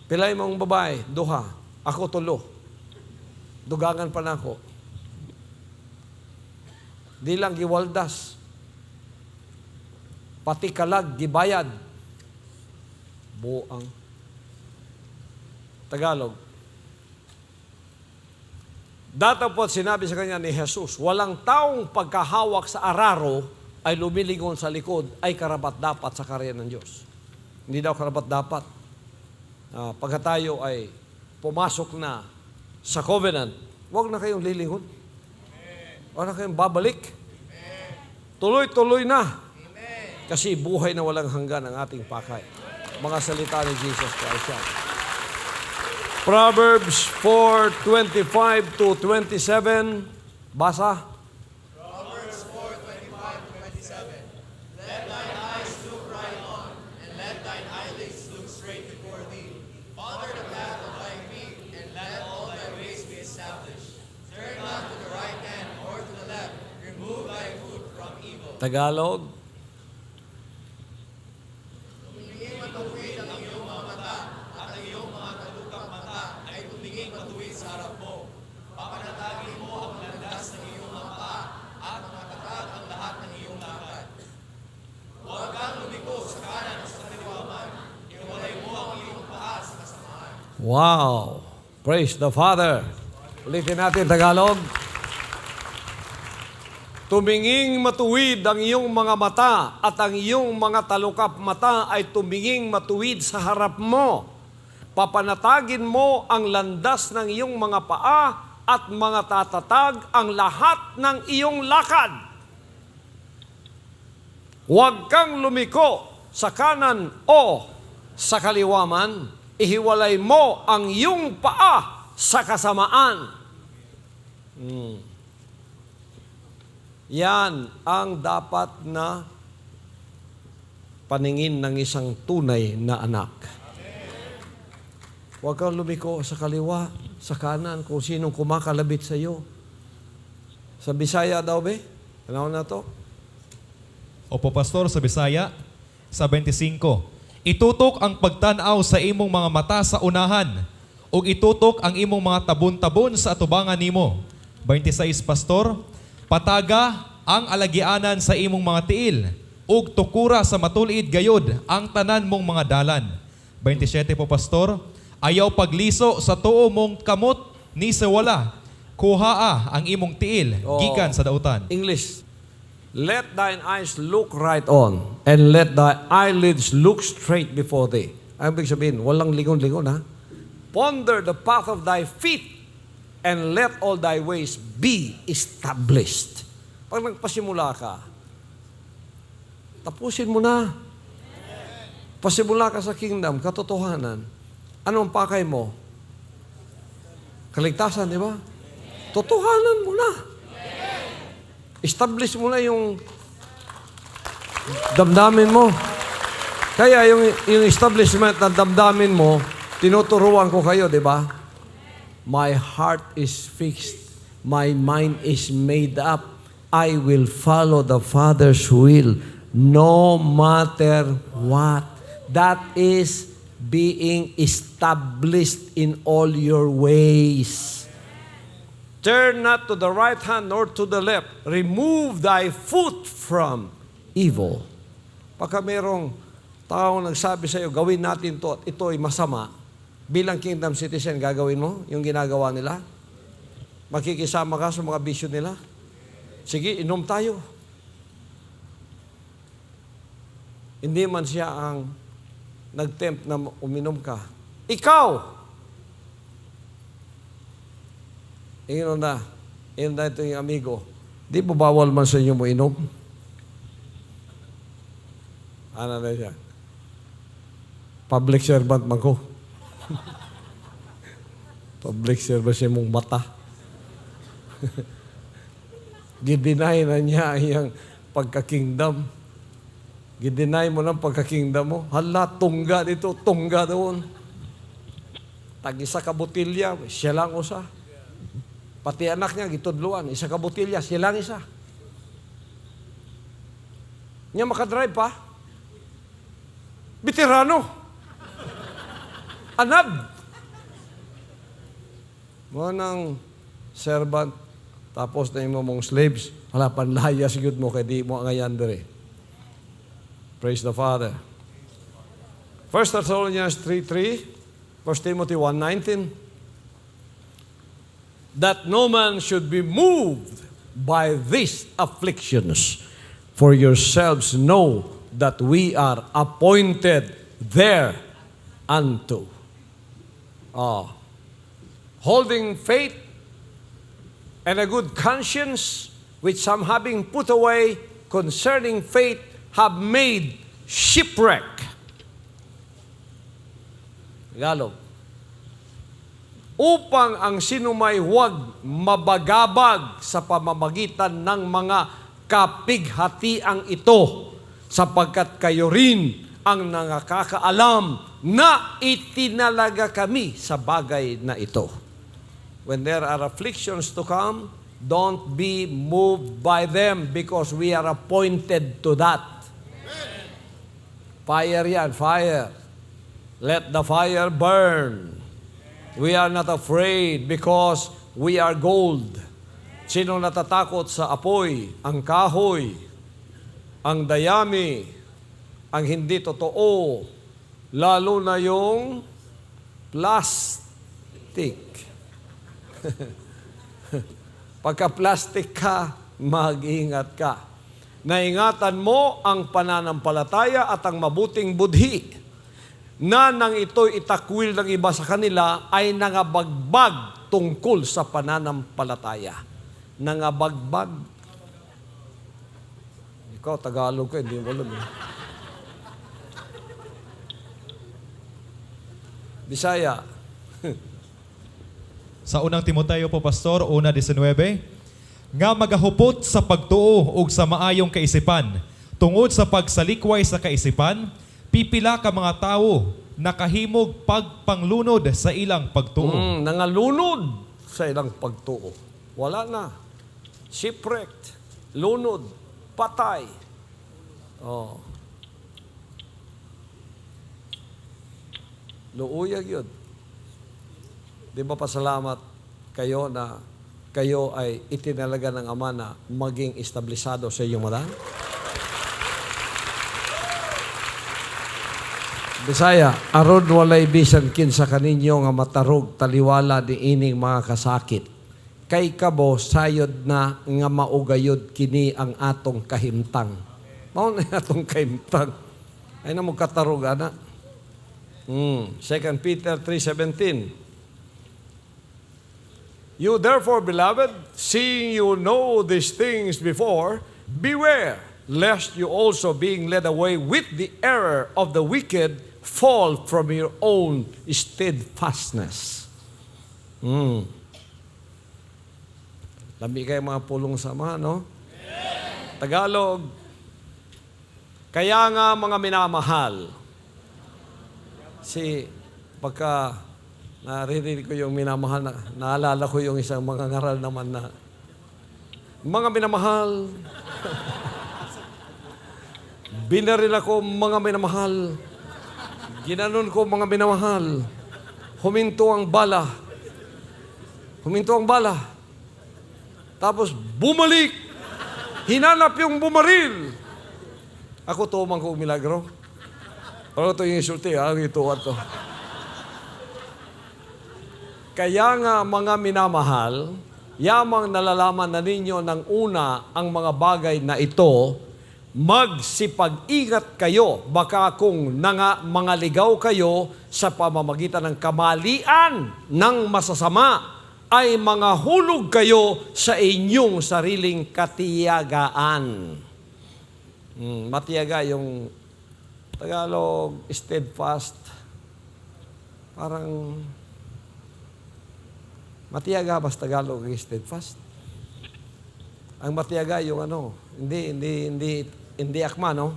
Pilay mong babae, duha. Ako tulo. Dugangan pa na ako. Di lang giwaldas. Pati kalag, gibayad. Buang. Tagalog. Datapot sinabi sa kanya ni Jesus, walang taong pagkahawak sa araro ay lumilingon sa likod ay karapat-dapat sa karya ng Diyos. Hindi daw karapat-dapat. Pagka tayo ay pumasok na sa covenant, huwag na kayong lilingon. Huwag na kayong babalik. Tuloy-tuloy na. Kasi buhay na walang hanggan ang ating pakay. Mga salita ni Jesus Christ yan. Proverbs 4:25 to 27. Basa. Proverbs 4:25-27. Let thine eyes look right on, and let thine eyelids look straight before thee. Follow the path of thy feet, and let all thy ways be established. Turn not to the right hand or to the left. Remove thy foot from evil. Tagalog. Tumingin matuwid ang iyong mga mata, at ang iyong mga talukang mata ay tumingin matuwid sa harap mo. Papanatagin mo ang landas ng iyong mga paa, at matatag ang lahat ng iyong lakad. Huwag kang lumiko sa kanan o sa kaliwaman. Iwalay mo ang iyong paa sa kasamaan. Wow! Praise the Father. Ulitin natin Tagalog. Tuminging matuwid ang iyong mga mata at ang iyong mga talukap mata ay tuminging matuwid sa harap mo. Papanatagin mo ang landas ng iyong mga paa at mga tatatag ang lahat ng iyong lakad. Huwag kang lumiko sa kanan o sa kaliwaman. Ihiwalay mo ang iyong paa sa kasamaan. Yan ang dapat na paningin ng isang tunay na anak. Huwag kang lumiko sa kaliwa, sa kanan, kung sinong kumakalabit sa iyo. Sa Bisaya daw, be? Ano na to? Opo, Pastor, sa Bisaya, sa 25. Itutok ang pagtanaw sa imong mga mata sa unahan, ug itutok ang imong mga tabon-tabon sa atubangan nimo. 26, Pastor, pataga ang alagianan sa imong mga tiil, ug tukura sa matulid gayod ang tanan mong mga dalan. 27 po, Pastor, ayaw pagliso sa tuo mong kamot ni sa wala, kuhaa ang imong tiil, gikan sa dautan. English. Let thine eyes look right on, and let thy eyelids look straight before thee. Ang ibig sabihin, walang lingon-lingon, ha? Ponder the path of thy feet, and let all thy ways be established. Pag nagpasimula ka, tapusin mo na. Pasimula ka sa kingdom, katotohanan. Anong pakay mo? Kaligtasan, di ba? Totohanan mo na. Establish mo na yung damdamin mo. Kaya yung establishment ng damdamin mo, tinuturuan ko kayo, di ba? My heart is fixed. My mind is made up. I will follow the Father's will no matter what. That is being established in all your ways. Turn not to the right hand nor to the left. Remove thy foot from evil. Pagka mayroong taong nagsabi sa iyo, gawin natin to at ito ay masama, bilang kingdom citizen, gagawin mo yung ginagawa nila? Makikisama ka sa mga bisyo nila? Sige, inom tayo. Hindi man siya ang nag-tempt na uminom ka. Ikaw! Inom na ito yung amigo. Di mo bawal man sa inyo mo inom? Ano na siya? Public servant man ko. Public servant siya mong mata. Gidinay na niya ang pagka-kingdom. Gidinay mo ng pagka-kingdom mo. Hala, tungga dito, tungga doon. Tag-isa ka botilya, siya lang usa. Pati anak niya, gitudluan, isa ka botilya, siya lang isa. Niya makadrive pa. Veterano. Anab. Mo ng servant, tapos na yung mong slaves, wala panlaya sigud mo kay di mo ngayon dere. Praise the Father. 1 Thessalonians 3:3. 1 Timothy 1:19. That no man should be moved by these afflictions, for yourselves know that we are appointed thereunto. Holding faith and a good conscience, which some having put away concerning faith have made shipwreck. Tagalog. Upang ang sinumay huwag mabagabag sa pamamagitan ng mga kapighatiang ito, sapagkat kayo rin ang nakakaalam na itinalaga kami sa bagay na ito. When there are afflictions to come, don't be moved by them because we are appointed to that. Fire yan, fire. Let the fire burn. We are not afraid because we are gold. Sino natatakot sa apoy, ang kahoy, ang dayami, ang hindi totoo, lalo na yung plastic. Pagka-plastic ka, mag-ingat ka. Naingatan mo ang pananampalataya at ang mabuting budhi na nang ito'y itakwil ng iba sa kanila ay nangabagbag tungkol sa pananampalataya. Nangabagbag. Ikaw, Tagalog ko, hindi mo alam. Bisaya. Sa unang Timoteo po, Pastor, 1:19, nga magahupot sa pagtuo ug sa maayong kaisipan, tungod sa pagsalikway sa kaisipan, pipila ka mga tao nakahimog pagpanglunod sa ilang pagtuo. Nangalunod sa ilang pagtuo. Wala na. Shipwrecked. Lunod. Patay. Oh. Luuyag yun. Di ba pasalamat kayo na kayo ay itinalaga ng Ama na maging establisado sa iyong mata? Bisaya, aron walay bisan kinsa kaninyo nga matarog taliwala di ining mga kasakit. Kay kabo sayod na nga maugayod kini ang atong kahimtang. Mao na atong kahimtang. Ay na mo katarog ana. 2 Peter 3:17. You therefore, beloved, seeing you know these things before, beware, lest you also being led away with the error of the wicked, fall from your own steadfastness. Lami kayo mga pulong sama, no? Tagalog. Kaya nga mga minamahal, pagka naririnig ko yung minamahal, naalala ko yung isang mga ngaral naman na, mga minamahal, binaril ako mga minamahal, ginanon ko mga minamahal, huminto ang bala, tapos bumalik, hinanap yung bumaril. Ako tumang kong milagro. Pero ito yung isulti, ituan to. Kaya nga mga minamahal, yamang nalalaman na ninyo ng una ang mga bagay na ito, magsipag-ingat kayo, baka kung mga ligaw kayo sa pamamagitan ng kamalian ng masasama, ay mga hulog kayo sa inyong sariling katiyagaan. Matiyaga yung Tagalog, steadfast. Parang matiyaga ba sa Tagalog yung steadfast? Ang matiyaga yung hindi akma, no?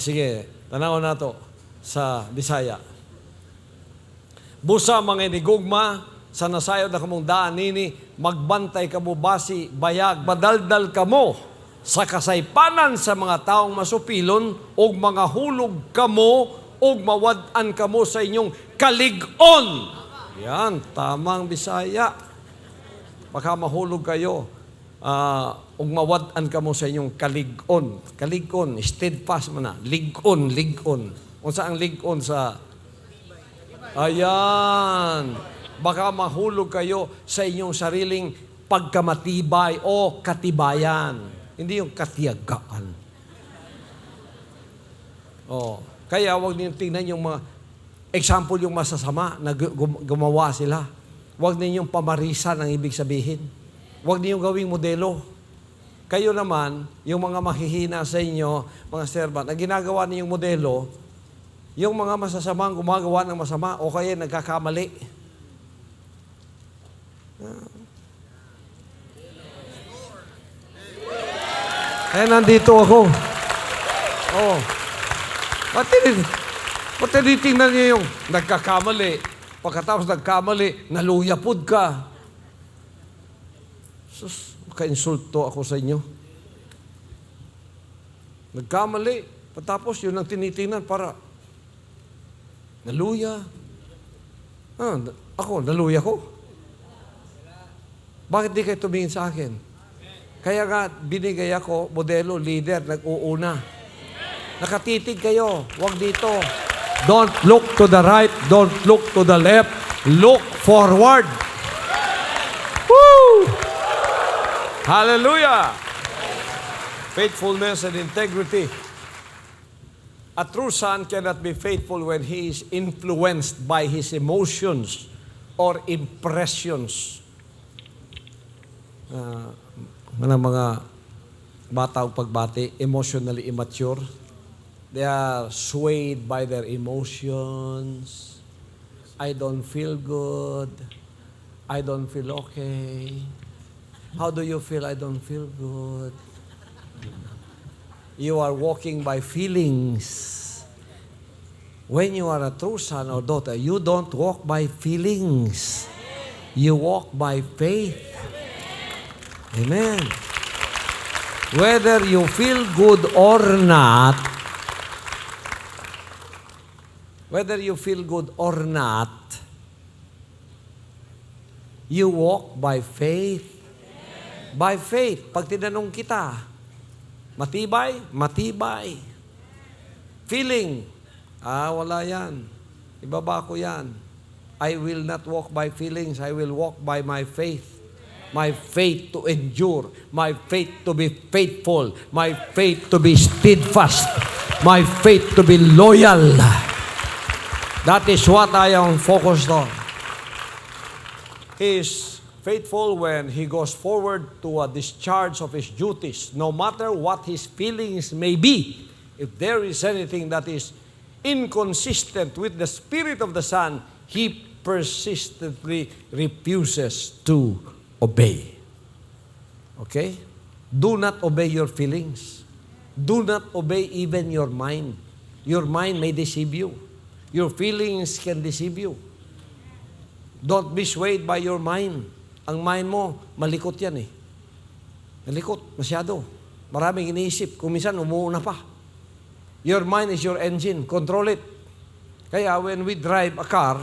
Sige, tanaw na to sa Bisaya. Busa mga inigugma, sa nasayod na kamong daan nini, magbantay kamo basi, bayag, madaldal kamo sa kasaypanan sa mga taong masupilon, og mga hulog kamo, og mawad-an kamo sa inyong kalig-on. Yan, tamang Bisaya. Baka mahulog kayo, og mawad-an kamo sa inyong kalig-on. Kalig-on, steadfast man na. Lig-on. Unsa ang lig-on sa Ayan. Baka mahulog kayo sa inyong sariling pagkamatibay o katibayan. Hindi yung katiyagaan. Oh, kaya huwag niyo tingnan yung mga example yung masasama na gumawa sila. Huwag ninyong pamarisan ang ibig sabihin. Huwag ninyong gawing modelo. Kayo naman, yung mga mahihina sa inyo, mga servant, na ginagawa ninyong modelo, yung mga masasamang gumagawa ng masama o kaya nagkakamali. Eh, nandito ako. Oh. Ba't tinitingnan niyo yung nagkakamali? Pagkatapos nagkamali, naluyapod ka. Sus, maka-insulto ako sa inyo. Nagkamali. Patapos yun ang tinitingnan para naluya. Naluya ko. Bakit di kayo tumingin sa akin? Kaya nga, binigay ako, modelo, leader, nag-uuna. Nakatitig kayo, huwag dito. Don't look to the right, don't look to the left, look forward. Woo! Hallelujah! Faithfulness and integrity. A true son cannot be faithful when he is influenced by his emotions or impressions. Mga bata o pagbati, emotionally immature. They are swayed by their emotions. I don't feel good. I don't feel okay. How do you feel? I don't feel good. You are walking by feelings. When you are a true son or daughter, you don't walk by feelings. You walk by faith. Amen. Whether you feel good or not, you walk by faith. By faith. Pag tinanong kita, matibay? Matibay. Feeling? Wala yan. Ibaba ko yan. I will not walk by feelings. I will walk by my faith. My faith to endure. My faith to be faithful. My faith to be steadfast. My faith to be loyal. That is what I am focused on. He is faithful when he goes forward to a discharge of his duties, no matter what his feelings may be. If there is anything that is inconsistent with the Spirit of the Son, he persistently refuses to obey. Okay? Do not obey your feelings. Do not obey even your mind. Your mind may deceive you. Your feelings can deceive you. Don't be swayed by your mind. Ang mind mo, malikot yan eh. Malikot, masyado. Maraming iniisip. Kung minsan, umuuna pa. Your mind is your engine. Control it. Kaya when we drive a car,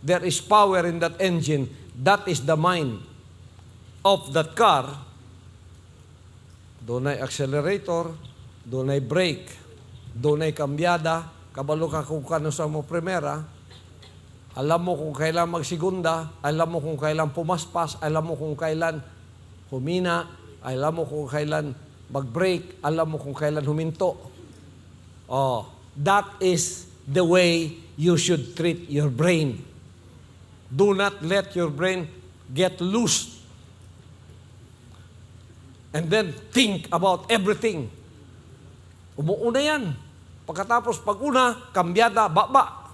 there is power in that engine. That is the mind of that car. Doon ay accelerator, doon ay brake, doon ay kambyada, kabalo ka kung kano sa mo primera, alam mo kung kailan magsigunda, alam mo kung kailan pumaspas, alam mo kung kailan humina, alam mo kung kailan mag-brake, alam mo kung kailan huminto. That is the way you should treat your brain. Do not let your brain get loose and then think about everything. Umuuna yan. Pagkatapos pag-una, kambyada, baba.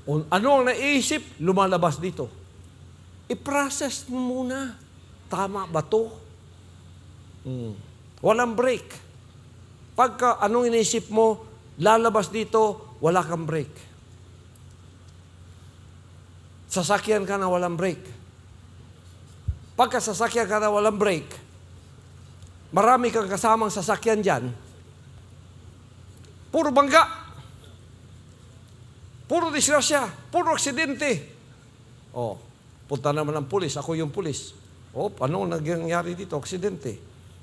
Ano ang naisip? Lumalabas dito. I-process mo muna. Tama ba to? Walang break. Pagka anong iniisip mo, lalabas dito, wala kang break. Sasakyan ka na walang break. Pagka sasakyan ka na walang break, marami kang kasamang sasakyan dyan, puro bangga, puro disgrasya, puro aksidente. Punta naman ng pulis, ako yung pulis. Ano nangyari dito? Aksidente.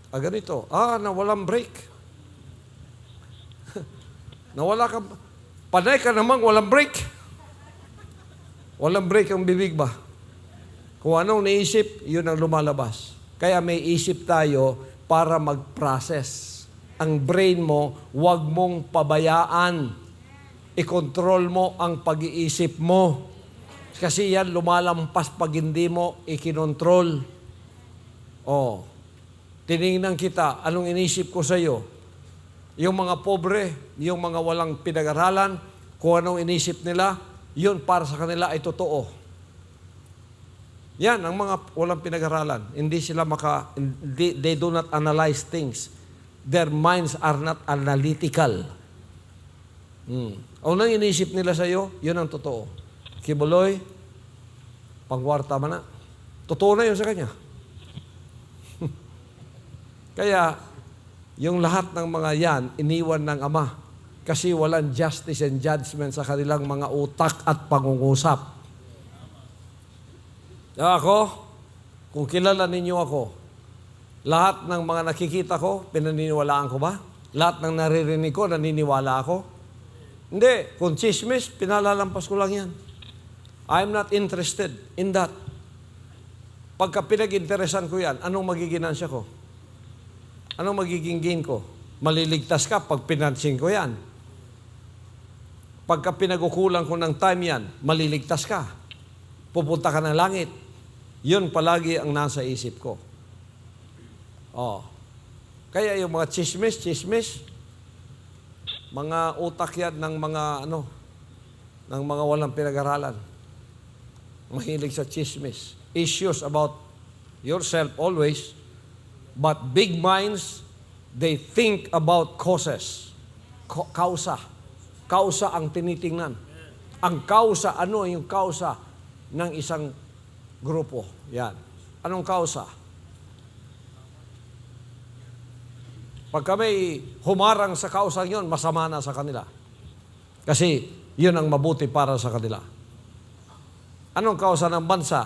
Ganito. Nawalang break. Nawala ka. Panay ka namang walang break. Walang break ang bibig ba? Kung anong naisip, yun ang lumalabas. Kaya may isip tayo para mag-process. Ang brain mo, huwag mong pabayaan. I-control mo ang pag-iisip mo. Kasi yan lumalampas pag hindi mo ikinontrol. Oh, tinignan kita, anong inisip ko sa iyo? Yung mga pobre, yung mga walang pinag-aralan, kung anong inisip nila, yun para sa kanila ay totoo. Yan, ang mga walang pinag-aralan. Hindi sila they do not analyze things. Their minds are not analytical. Ang inisip nila sa iyo, yun ang totoo. Kibuloy, pangwarta man na. Totoo na yun sa kanya. Kaya, yung lahat ng mga yan, iniwan ng Ama. Kasi walang justice and judgment sa kanilang mga utak at pangungusap. Ako, kung kilala ninyo ako, lahat ng mga nakikita ko, pinaniniwalaan ko ba? Lahat ng naririnig ko, naniniwala ako? Hindi. Kung chismis, pinalalampas ko lang yan. I'm not interested in that. Pagka pinag-interesan ko yan, anong magiginansya ko? Anong magiging gain ko? Maliligtas ka pag pinansin ko yan. Pagka pinagukulang ko ng time yan, maliligtas ka. Pupunta ka ng langit. Yun palagi ang nasa isip ko. Oh. Kaya yung mga chismis, mga utak yan ng mga ng mga walang pinag-aralan. Mahilig sa chismis. Issues about yourself always. But big minds, they think about causes. Kausa. Kausa ang tinitingnan. Ang kausa, ano yung kausa ng isang grupo? Yan. Anong kausa? Pagka may humarang sa kausang yon, masama na sa kanila. Kasi yun ang mabuti para sa kanila. Anong kausa ng bansa?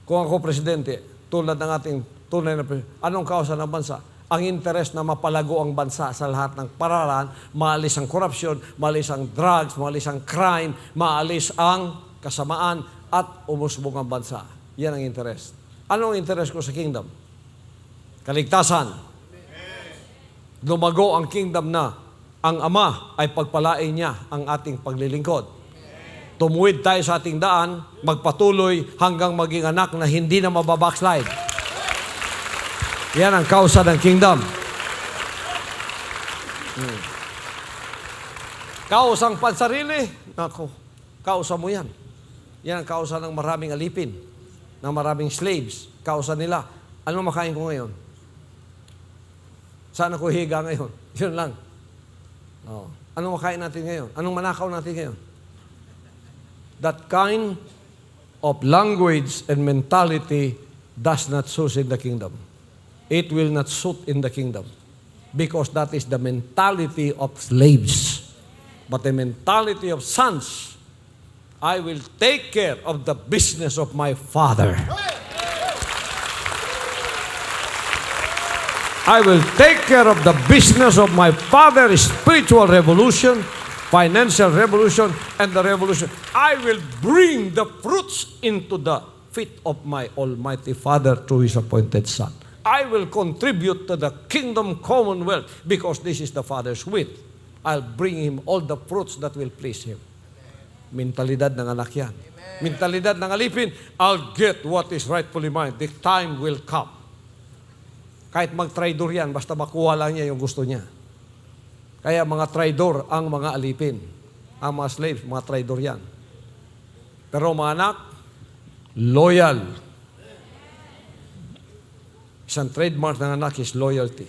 Kung ako presidente, tulad ng ating tunay na presidente, anong kausa ng bansa? Ang interes na mapalago ang bansa sa lahat ng paraan, maalis ang korupsyon, maalis ang drugs, maalis ang crime, maalis ang kasamaan, at umusbong ang bansa. Yan ang interes. Anong interes ko sa kingdom? Kaligtasan. Lumago ang kingdom na ang Ama ay pagpalain niya ang ating paglilingkod. Tumuwid tayo sa ating daan, magpatuloy hanggang maging anak na hindi na mababackslide. Yan ang kausa ng kingdom. Kausang pansarili, nako, kausa mo yan. Yan ang kausa ng maraming alipin, ng maraming slaves. Kausa nila. Ano makain ko ngayon? Saan ako higa ngayon? Yun lang. Oh. Anong makain natin ngayon? Anong manakaw natin ngayon? That kind of language and mentality does not suit in the kingdom. It will not suit in the kingdom. Because that is the mentality of slaves. But the mentality of sons, I will take care of the business of my Father. I will take care of the business of my Father, spiritual revolution, financial revolution, and the revolution. I will bring the fruits into the feet of my Almighty Father through His appointed Son. I will contribute to the kingdom commonwealth because this is the Father's will. I'll bring Him all the fruits that will please Him. Mentalidad ng anak yan. Mentalidad ng alipin, I'll get what is rightfully mine. The time will come. Kahit mag-traidor yan, basta makuha lang niya yung gusto niya. Kaya mga traidor ang mga alipin. Ang mga slaves, mga traidor yan. Pero mga anak, loyal. Isang trademark ng anak is loyalty.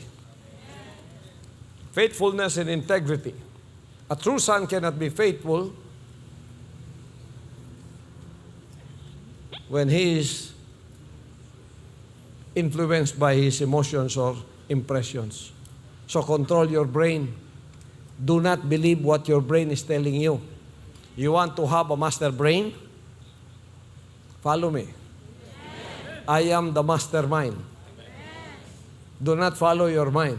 Faithfulness and integrity. A true son cannot be faithful when he is influenced by his emotions or impressions. So control your brain. Do not believe what your brain is telling you. You want to have a master brain? Follow me. I am the mastermind. Do not follow your mind.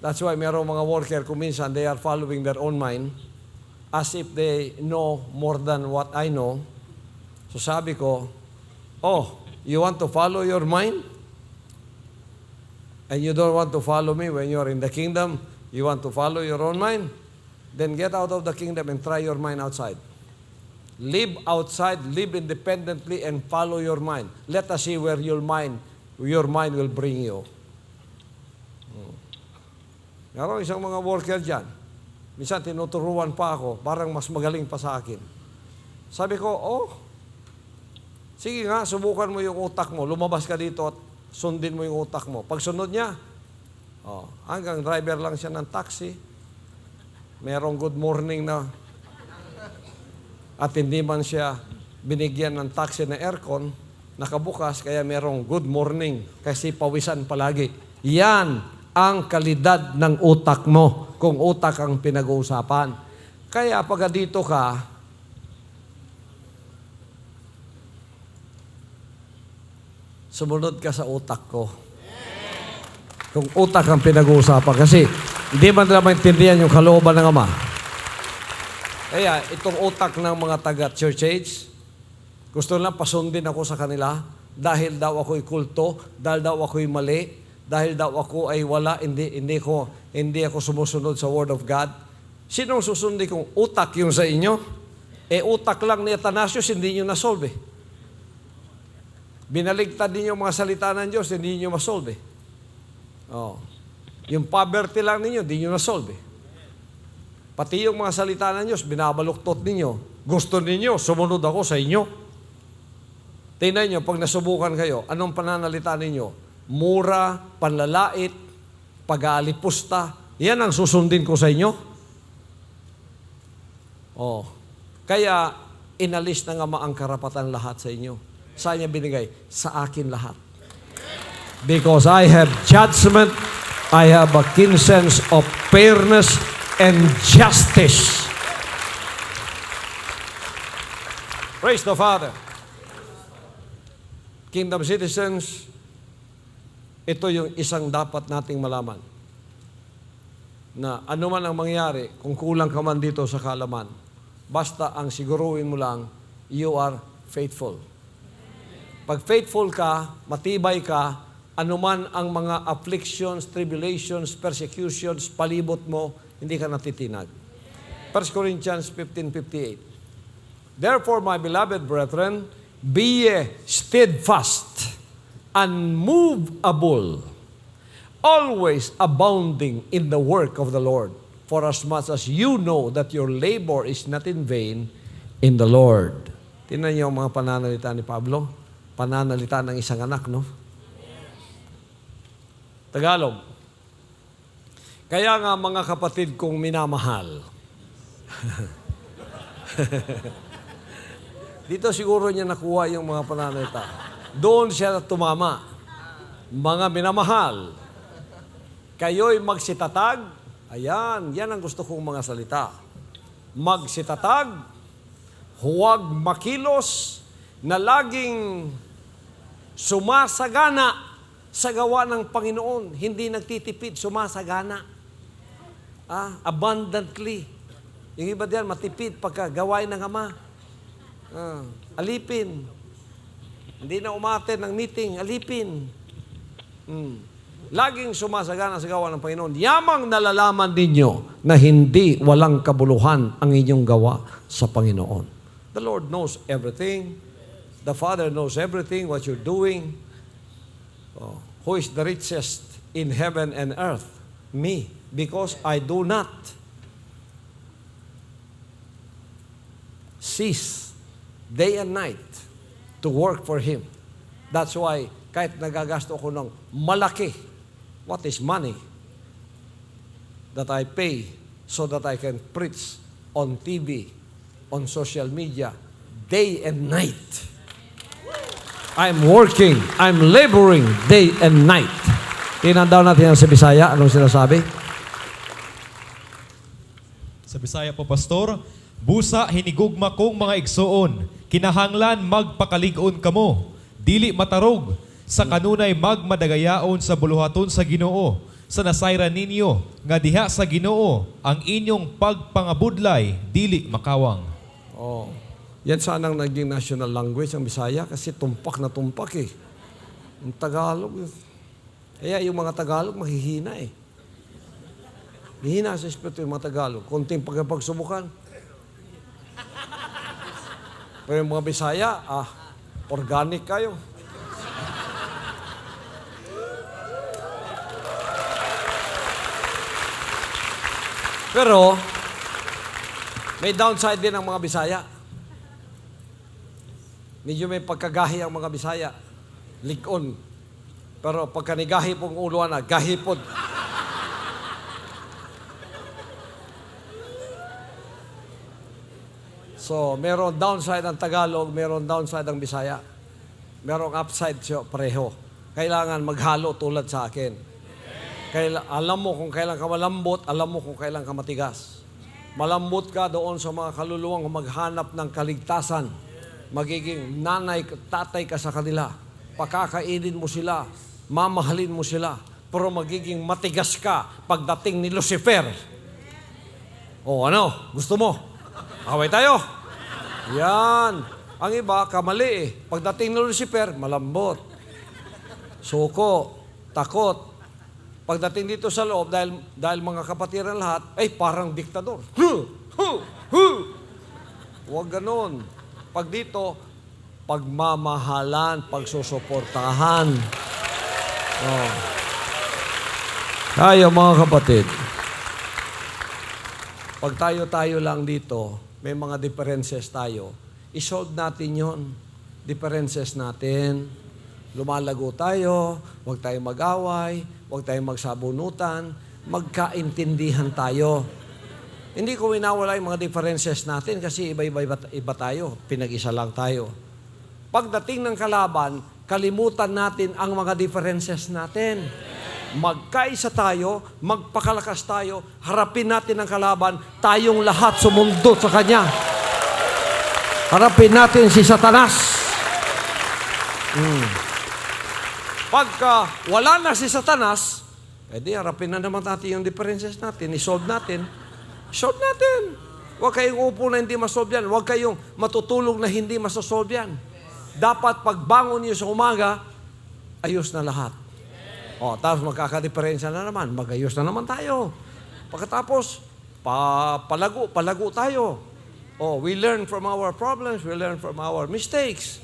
That's why mayroong mga worker kung minsan they are following their own mind as if they know more than what I know. So sabi ko, oh, you want to follow your mind? And you don't want to follow me when you're in the kingdom? You want to follow your own mind? Then get out of the kingdom and try your mind outside. Live outside, live independently, and follow your mind. Let us see where your mind will bring you. Meron isang mga worker dyan. Minsan tinuturuan pa ako, parang mas magaling pa sa akin. Sabi ko, oh, sige nga, subukan mo yung utak mo. Lumabas ka dito at sundin mo yung utak mo. Pag sunod niya, oh, hanggang driver lang siya ng taxi. Merong good morning na at hindi man siya binigyan ng taxi na aircon, nakabukas, kaya merong good morning kasi pawisan palagi. Yan ang kalidad ng utak mo kung utak ang pinag-uusapan. Kaya pag dito ka, sumunod ka sa utak ko. Kung utak ang pinag-uusapan. Kasi hindi man nila maintindihan yung kalooban ng Ama. Kaya itong utak ng mga taga-church age, gusto lang pasundin ako sa kanila dahil daw ako'y kulto, dahil daw ako'y mali, dahil daw ako ay wala, hindi ako sumusunod sa Word of God. Sinong susundin kung utak yung sa inyo? Utak lang ni Athanasius, hindi nyo nasolve. Binaligtad ninyo mga salita ng Diyos, hindi nyo masolve. Oh. Yung poverty lang ninyo, hindi nyo nasolve. Pati yung mga salita ng Diyos, binabaluktot ninyo. Gusto ninyo, sumunod ako sa inyo. Tingnan nyo, pag nasubukan kayo, anong pananalita ninyo? Mura, panlalait, pag-aalipusta. Yan ang susundin ko sa inyo. Oh. Kaya, inalis ng Ama ang karapatan lahat sa inyo. Saan niya binigay? Sa akin lahat. Because I have judgment, I have a keen sense of fairness and justice. Praise the Father. Kingdom citizens, ito yung isang dapat nating malaman. Na ano man ang mangyari, kung kulang ka man dito sa kaalaman, basta ang siguruhin mo lang, you are faithful. Pag faithful ka, matibay ka, anuman ang mga afflictions, tribulations, persecutions, palibot mo, hindi ka natitinag. 1 Corinthians 15:58. Therefore, my beloved brethren, be ye steadfast, unmovable, always abounding in the work of the Lord, for as much as you know that your labor is not in vain in the Lord. Tingnan niyo ang mga pananalita ni Pablo. Pananalita ng isang anak, no? Tagalog. Kaya nga mga kapatid kong minamahal. Dito siguro niya nakuha yung mga pananalita. Doon siya tumama. Mga minamahal. Kayo'y magsitatag. Ayan, yan ang gusto kong mga salita. Magsitatag. Huwag makilos na laging sumasagana sa gawa ng Panginoon, hindi nagtitipid, sumasagana. Abundantly. Yung iba diyan, matipid pagka gawain ng Ama. Alipin. Hindi na umaten ng meeting, alipin. Laging sumasagana sa gawa ng Panginoon. Yamang nalalaman ninyo na hindi walang kabuluhan ang inyong gawa sa Panginoon. The Lord knows everything. The Father knows everything, what you're doing. Who is the richest in heaven and earth? Me, because I do not cease day and night to work for Him. That's why kahit nagagasto ko ng malaki, what is money that I pay so that I can preach on TV, on social media, day and night. I'm working, I'm laboring day and night. Tingnan daw natin yan sa Bisaya. Anong sinasabi? Sa Bisaya po, Pastor, busa hinigugma kong mga igsoon, kinahanglan magpakalig-on kamo, dili matarog, sa kanunay magmadagayaon sa buluhaton sa Ginoo, sa nasayran ninyo, nga diha sa Ginoo, ang inyong pagpangabudlay, dili makawang. Oh. Yan sanang naging national language ang Bisaya kasi tumpak na tumpak eh. Ang Tagalog. Kaya yung mga Tagalog mahihina eh. Mahihina sa espiritu yung mga Tagalog. Konting pagsubukan. Pero yung mga Bisaya, organic kayo. Pero, may downside din ang mga Bisaya. Medyo may pagkagahi ang mga Bisaya. Likon. Pero pagka nigahi pong ulo na, gahipod. So, meron downside ang Tagalog, meron downside ang Bisaya. Merong upside siya pareho. Kailangan maghalo tulad sa akin. Alam mo kung kailan ka malambot, alam mo kung kailan ka matigas. Malambot ka doon sa mga kaluluwang maghanap ng kaligtasan. Magiging nanay, tatay ka sa kanila. Pakakainin mo sila, mamahalin mo sila. Pero magiging matigas ka pagdating ni Lucifer. O ano, gusto mo? Away tayo. Yan. Ang iba, kamali eh. Pagdating ni Lucifer, malambot. Suko, takot. Pagdating dito sa loob, dahil mga kapatiran lahat, ay parang diktador. Huwag ganon. Pag dito, pagmamahalan, pagsusuportahan. Oh. Kaya mga kapatid, pag tayo lang dito, may mga differences tayo. I-solve natin yon. Differences natin. Lumalago tayo, huwag tayong mag-away, huwag tayong magsabunutan, magkaintindihan tayo. Hindi ko winawala yung mga differences natin kasi iba tayo. Pinag-isa lang tayo. Pagdating ng kalaban, kalimutan natin ang mga differences natin. Magkaisa tayo, magpakalakas tayo, harapin natin ang kalaban, tayong lahat sumundot sa Kanya. Harapin natin si Satanas. Pagka wala na si Satanas, edi harapin na naman natin yung differences natin, isolve natin. Solve natin. Huwag kayong upo na hindi masolve yan. Huwag kayong matutulog na hindi masasolve yan. Dapat pagbangon niyo sa umaga, ayos na lahat. O, tapos magkakadiferensya na naman. Magayos na naman tayo. Pagkatapos, palago tayo. O, we learn from our problems, we learn from our mistakes.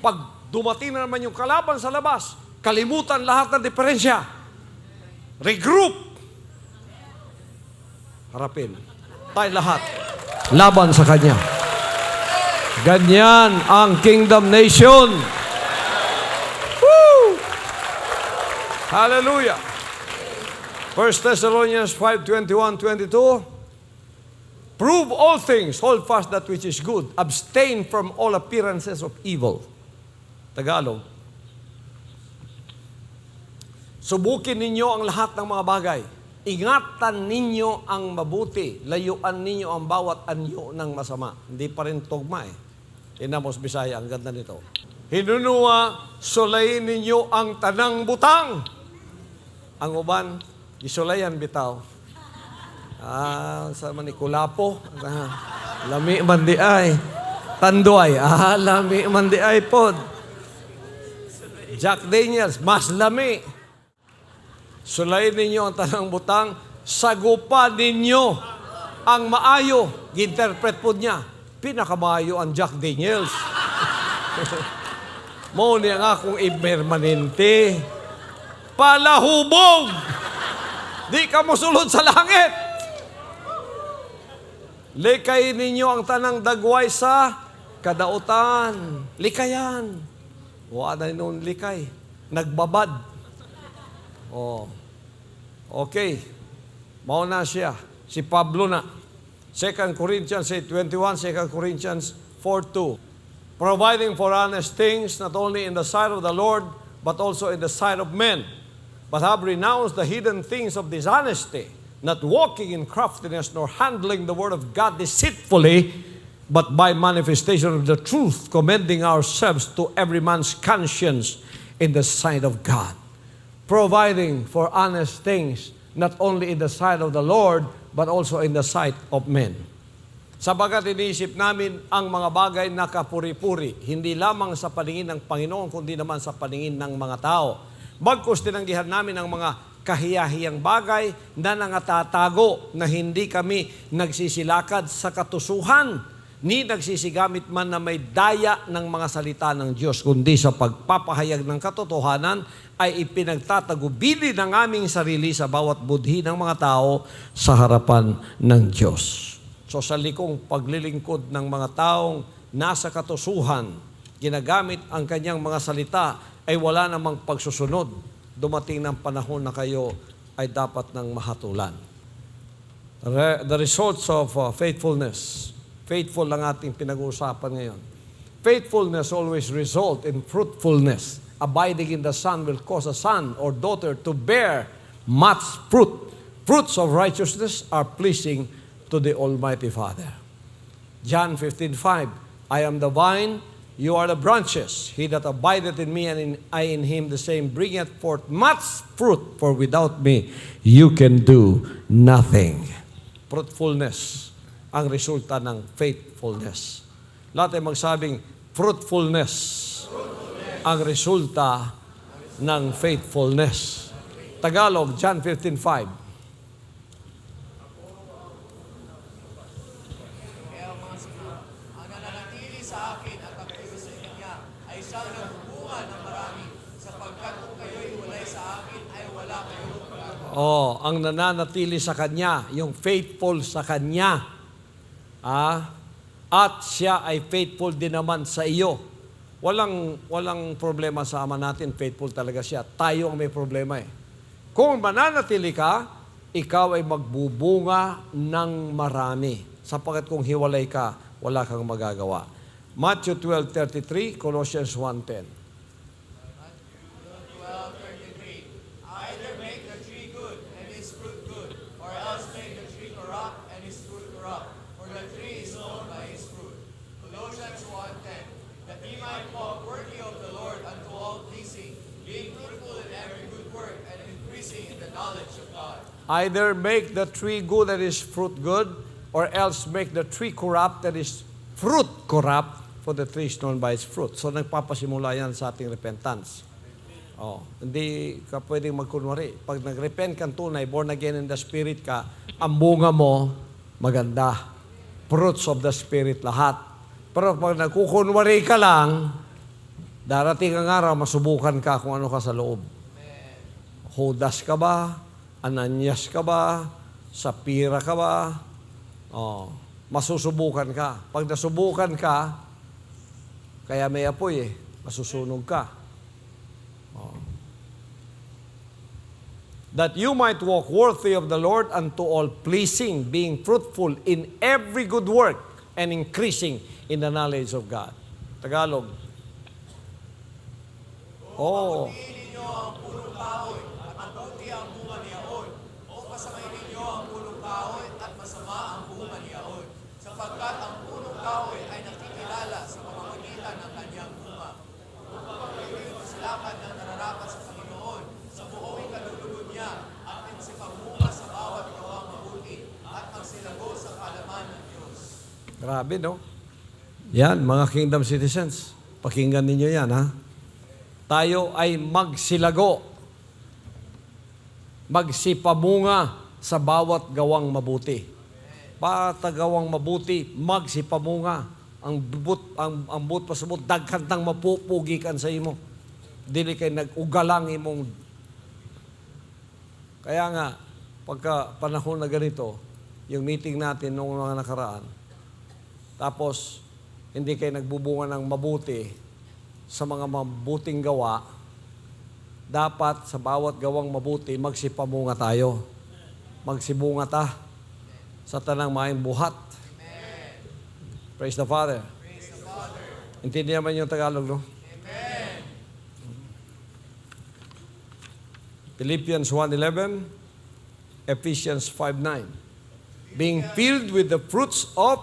Pag dumating na naman yung kalaban sa labas, kalimutan lahat ng diferensya. Regroup. Harapin. Tayo lahat. Laban sa Kanya. Ganyan ang Kingdom Nation. Woo! Hallelujah. 1 Thessalonians 5:21-22. Prove all things, hold fast that which is good, abstain from all appearances of evil. Tagalog. Subukin ninyo ang lahat ng mga bagay. Ingatan ninyo ang mabuti. Layuan ninyo ang bawat anyo ng masama. Hindi pa rin tugma eh. Tinamos Bisaya, ang ganda nito. Hinunuwa, sulayin ninyo ang tanang butang. Ang uban, isulayan bitaw. Sa manikulapo. Lami man di ay. Tanduay. Lami man di ay pod. Jack Daniels, mas lami. Sulayin ninyo ang tanang butang, sagupan ninyo ang maayo. Ginterpret po niya, pinakamaayo ang Jack Daniels. Mo niya nga kung ipermanente. Palahubog! Di ka musulod sa langit. Likayin ninyo ang tanang dagway sa kadautan. Likayan. Wala na noon likay. Nagbabad. Oh. Okay. Mauna siya. Si Pablo na. 2 Corinthians 8:21, 2 Corinthians 4:2. Providing for honest things, not only in the sight of the Lord, but also in the sight of men. But have renounced the hidden things of dishonesty, not walking in craftiness, nor handling the word of God deceitfully, but by manifestation of the truth, commending ourselves to every man's conscience in the sight of God. providing for honest things, not only in the sight of the Lord, but also in the sight of men. Sabagat iniisip namin ang mga bagay na kapuri-puri, hindi lamang sa paningin ng Panginoon, kundi naman sa paningin ng mga tao. Bagkus tinanggihan namin ang mga kahiyahiyang bagay na nangatatago na hindi kami nagsisilakad sa katusuhan, ni nagsisigamit man na may daya ng mga salita ng Diyos, kundi sa pagpapahayag ng katotohanan ay ipinagtatagubili ng aming sarili sa bawat budhi ng mga tao sa harapan ng Diyos. So sa likong paglilingkod ng mga taong nasa katusuhan, ginagamit ang kanyang mga salita, ay wala namang pagsusunod. Dumating ng panahon na kayo ay dapat ng mahatulan. The results of faithfulness. Faithful lang ating pinag-uusapan ngayon. Faithfulness always result in fruitfulness. Abiding in the Son will cause a son or daughter to bear much fruit. Fruits of righteousness are pleasing to the Almighty Father. John 15:5, I am the vine, you are the branches. He that abideth in me and I in him, the same bringeth forth much fruit, for without me you can do nothing. Fruitfulness ang resulta ng faithfulness. Lahat ay magsabing, fruitfulness ang resulta ng faithfulness. Tagalog, John 15:5. Kaya mga siguro, ang nananatili sa akin at ang kayo sa kanya ay siyang nagbubunga ng marami, sapagkat kung kayo'y walay sa akin ay wala kayong magagawa. Ang nananatili sa Kanya, yung faithful sa Kanya, at siya ay faithful din naman sa iyo. Walang problema sa Ama natin, faithful talaga siya. Tayo ang may problema eh. Kung mananatili ka, ikaw ay magbubunga ng marami. Sapagkat kung hiwalay ka, wala kang magagawa. Matthew 12:33, Colossians 1:10. Either make the tree good and its fruit good, or else make the tree corrupt and its fruit corrupt. For the tree is known by its fruit. Colossians 1:10, that ye might walk worthy of the Lord unto all pleasing, being fruitful in every good work and increasing in the knowledge of God. Either make the tree good that is fruit good, or else make the tree corrupt that is fruit corrupt, for the tree is known by its fruit. So nagpapasimula yan sa ating repentance. Hindi ka pwedeng magkunwari. Pag nag-repent kang tunay, born again in the Spirit ka, ang bunga mo, maganda. Fruits of the Spirit lahat. Pero pag nagkukunwari ka lang, darating ang araw, masubukan ka kung ano ka sa loob. Judas ka ba? Ananias ka ba? Sapira ka ba? Masusubukan ka. Pag nasubukan ka, kaya may apoy masusunog ka. That you might walk worthy of the Lord unto all pleasing, being fruitful in every good work and increasing in the knowledge of God. Tagalog. Pagpiliin ninyo ang punong kahoy at mabuti ang bunga niyaon, o pasamayin ninyo ang punong kahoy at masama ang bunga niyaon, sapagkat ang punong kahoy ay nakikilala sa pamamagitan ng kanyang bunga. Upang kayo'y masilakad ng nararapat sa Panginoon, sa buong kalulugon niya, at magsipamunga sa bawat gawang mabuti, at magsilago sa kalaman ng Diyos. Grabe, no? Yan, mga kingdom citizens. Pakinggan ninyo yan, ha? Tayo ay magsilago. Magsipamunga sa bawat gawang mabuti. Patagawang mabuti, magsipamunga. Ang but pasabot, daghan tang mapupugikan sa imo. Dili kay nag-ugalang imong. Kaya nga, pagka panahon na ganito, yung meeting natin noong mga nakaraan, tapos, hindi kayo nagbubunga ng mabuti sa mga mabuting gawa, dapat sa bawat gawang mabuti, magsipamunga tayo. Magsibunga ta sa tanang maayong buhat. Amen. Praise the Father. Praise the Father. Intindihan man yung Tagalog, no? Amen. Philippians 1:11, Ephesians 5:9. Being filled with the fruits of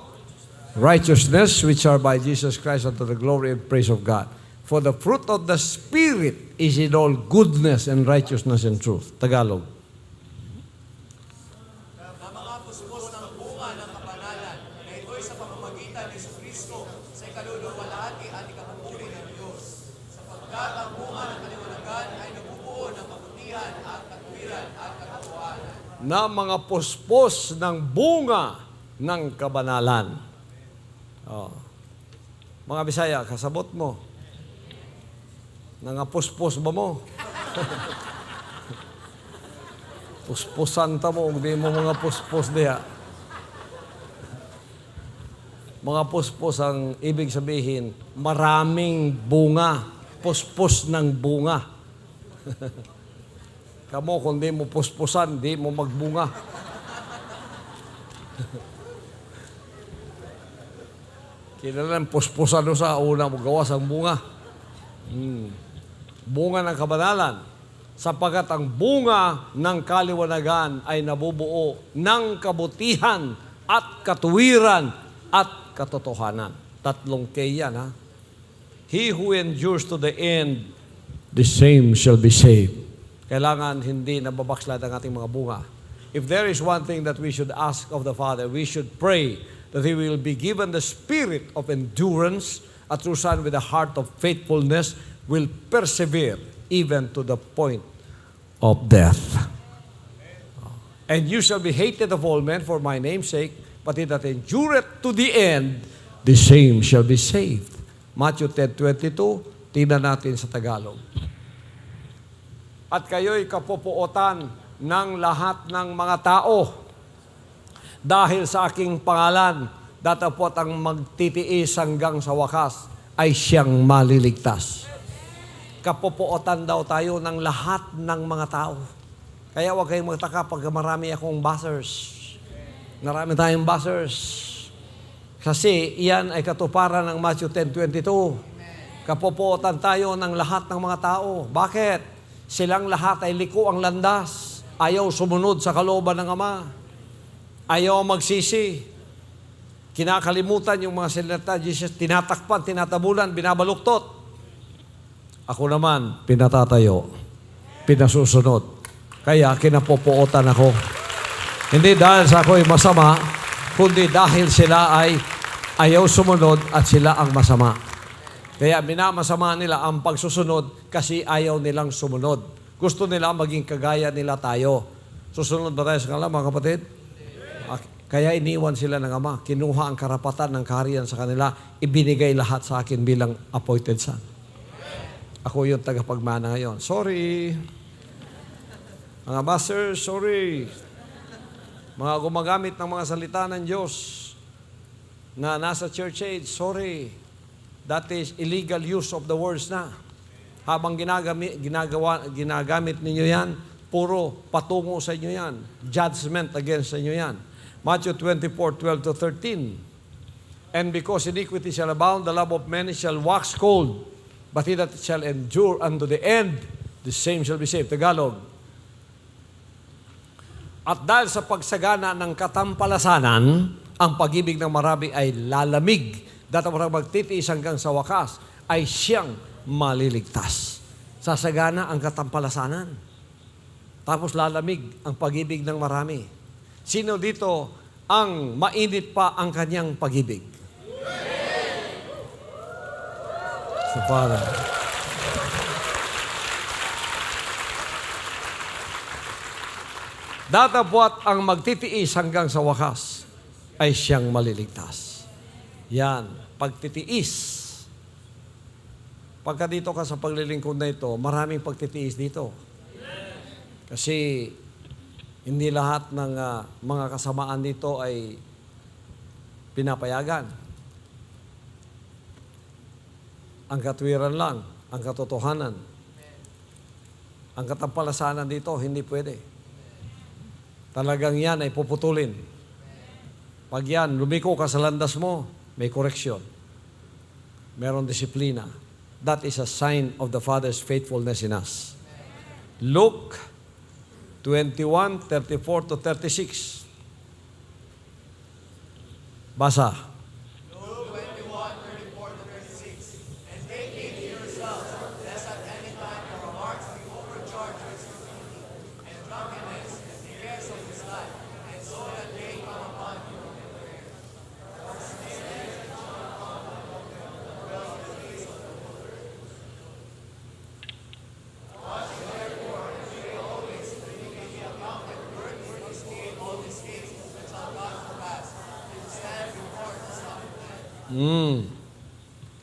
righteousness, which are by Jesus Christ unto the glory and praise of God. For the fruit of the Spirit is in all goodness and righteousness and truth. Tagalog. Na mga puspos ng bunga ng kabanalan na ito'y sa pamamagitan ni Kristo sa ikaluluwalhati at ikapupuri ng Diyos. Sapagkat ang bunga ng kaliwanagan ay nabubuo ng kabutihan at katuwiran at katotohanan. Na mga puspos ng bunga ng kabanalan. Oh. Mga Bisaya, kasabot mo. Nangapuspos ba mo? Puspusan ta mo, hindi mo mga puspos diya. Mga puspos ang ibig sabihin, maraming bunga. Puspos ng bunga. Kamo, kung di mo puspusan, di mo magbunga. Kinalang puspusan do sa una mo gawas ang bunga. Bunga ng kabanalan, sapagkat ang bunga ng kaliwanagan ay nabubuo ng kabutihan at katuwiran at katotohanan. Tatlong K yan, ha? He who endures to the end, the same shall be saved. Kailangan hindi nababakslad ang ating mga bunga. If there is one thing that we should ask of the Father, we should pray that He will be given the spirit of endurance, a true son with a heart of faithfulness will persevere even to the point of death. And you shall be hated of all men for my name's sake, but he that endureth to the end, the same shall be saved. Matthew 10:22, tingnan natin sa Tagalog. At kayo'y kapupuotan ng lahat ng mga tao dahil sa aking pangalan, datapot ang magtitiis hanggang sa wakas ay siyang maliligtas. Kapupuotan daw tayo ng lahat ng mga tao. Kaya huwag kayong magtaka pag marami akong buzzers. Marami tayong buzzers. Kasi iyan ay katuparan ng Matthew 10:22. Kapupuotan tayo ng lahat ng mga tao. Bakit? Silang lahat ay liko ang landas. Ayaw sumunod sa kalooban ng Ama. Ayaw magsisi. Kinakalimutan yung mga salita Jesus, tinatakpan, tinatabulan, binabaluktot. Ako naman, pinatatayo, pinasusunod. Kaya kinapupuotan ako. Hindi dahil sa ako'y masama, kundi dahil sila ay ayaw sumunod at sila ang masama. Kaya minamasama nila ang pagsusunod kasi ayaw nilang sumunod. Gusto nila maging kagaya nila tayo. Susunod ba tayo sa kanila, mga kapatid? Kaya iniwan sila ng Ama. Kinuha ang karapatan ng kaharian sa kanila. Ibinigay lahat sa akin bilang appointed son. Ako yung tagapagmana ngayon. Sorry. Mga busters, sorry. Mga gumagamit ng mga salita ng Diyos na nasa church age, sorry. That is illegal use of the words na. Habang ginagamit ninyo yan, puro patungo sa inyo yan. Judgment against sa inyo yan. Matthew 24:12-13. And because iniquity shall abound, the love of many shall wax cold. But he that shall endure unto the end, the same shall be saved. Tagalog. At dahil sa pagsagana ng katampalasanan, ang pag-ibig ng marami ay lalamig. Datapot magtitiis hanggang sa wakas, ay siyang maliligtas. Sasagana ang katampalasanan. Tapos lalamig ang pag-ibig ng marami. Sino dito ang mainit pa ang kanyang pag-ibig? So, Father. Datapot ang magtitiis hanggang sa wakas ay siyang maliligtas. Yan, pagtitiis. Pagka dito ka sa paglilingkod na ito, maraming pagtitiis dito. Kasi hindi lahat ng mga kasamaan dito ay pinapayagan. Ang katwiran lang, ang katotohanan. Ang katampalasanan dito, hindi pwede. Talagang yan ay puputulin. Pag yan, lumiko ka sa landas mo, may koreksyon. Meron disiplina. That is a sign of the Father's faithfulness in us. Luke 21:34-36. Basa. Luke 21:34-36. And taking Jerusalem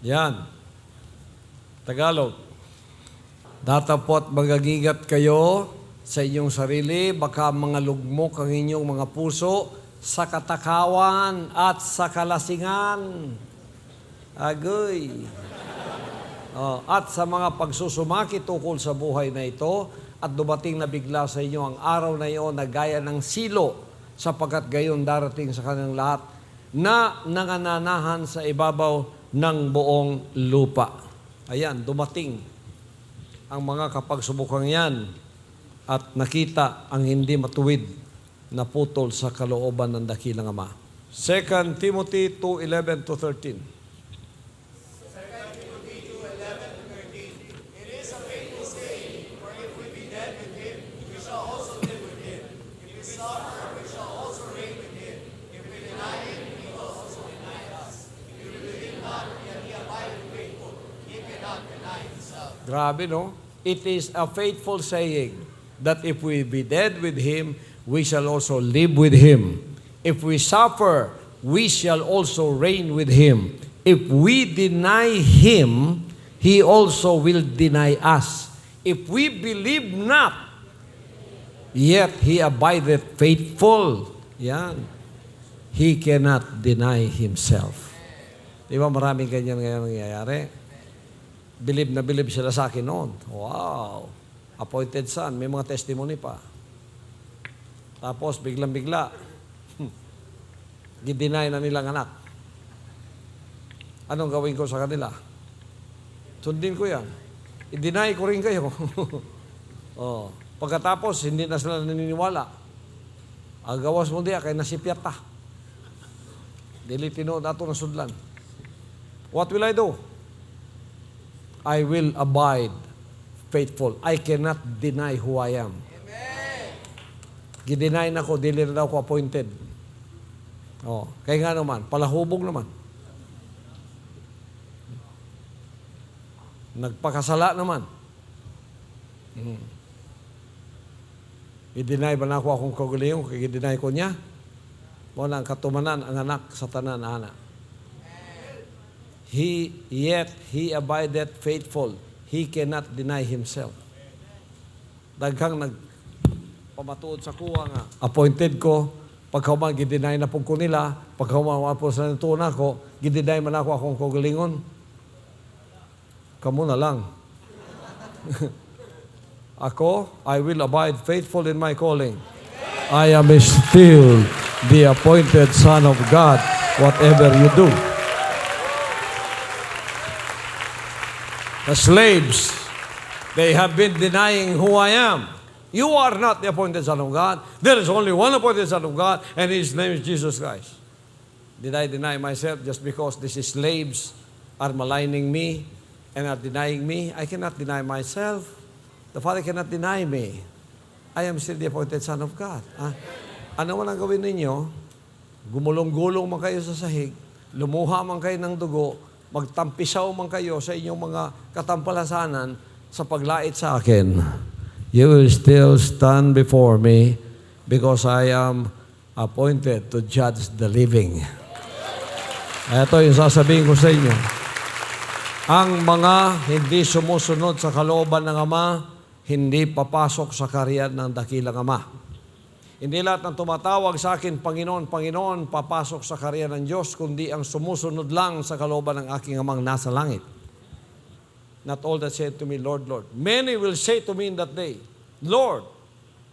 Yan. Tagalog. Datapot magagigat kayo sa inyong sarili, baka mga lugmok ang inyong mga puso sa katakawan at sa kalasingan. Agoy. At sa mga pagsusumaki tukol sa buhay na ito, at dumating na bigla sa inyo ang araw na iyon na gaya ng silo, sapagkat gayon darating sa kanilang lahat na nangananahan sa ibabaw ng buong lupa. Ayan, dumating ang mga kapagsubukang yan at nakita ang hindi matuwid na putol sa kalooban ng dakilang Ama. 2 Timothy 2:11-13. Grabe, no? It is a faithful saying that if we be dead with Him, we shall also live with Him. If we suffer, we shall also reign with Him. If we deny Him, He also will deny us. If we believe not, yet He abideth faithful. Yan. He cannot deny Himself. Di ba maraming ganyan ngayon nangyayari? Bilib na bilib sila sa akin noon. Wow! Appointed son. May mga testimony pa. Tapos, biglang-bigla, gidinay na nilang anak. Anong gawin ko sa kanila? Sundin ko yan. I-deny ko rin kayo. Pagkatapos, hindi na sila naniniwala. Agawas mo diya, kay nasipyat ta. Dili tinood ato na sudlan. What will I do? I will abide faithful. I cannot deny who I am. Amen. Gideny na ko, dili na ako appointed. Kaya nga naman, palahubog naman. Nagpakasala naman. I-deny ba na ako akong kagalingon, kaya i-deny ko niya? Muna ang katumanan, ang anak sa tanan na anak. Yet he abideth faithful. He cannot deny himself. Daghang nagpamatuod sa kuha nga. Appointed ko, pagkauman, gidinay na po ko nila, pagkauman po sa natuna ko, gidinay man ako akong kagalingon. Kamu na lang. Ako, I will abide faithful in my calling. I am still the appointed Son of God, whatever you do. The slaves, they have been denying who I am. You are not the appointed Son of God. There is only one appointed Son of God, and His name is Jesus Christ. Did I deny myself just because these slaves are maligning me and are denying me? I cannot deny myself. The Father cannot deny me. I am still the appointed Son of God. Ano man ang gawin ninyo? Gumulong-gulong man kayo sa sahig, lumuha man kayo ng dugo, magtampisaw man kayo sa inyong mga katampalasanan sa paglait sa akin, you will still stand before me because I am appointed to judge the living. Ito yung sasabihin ko sa inyo. Ang mga hindi sumusunod sa kalooban ng Ama, hindi papasok sa kaharian ng dakilang Ama. Hindi lahat ng tumatawag sa akin, Panginoon, Panginoon, papasok sa kaharian ng Diyos, kundi ang sumusunod lang sa kalooban ng aking Amang nasa langit. Not all that say to me, Lord, Lord. Many will say to me in that day, Lord,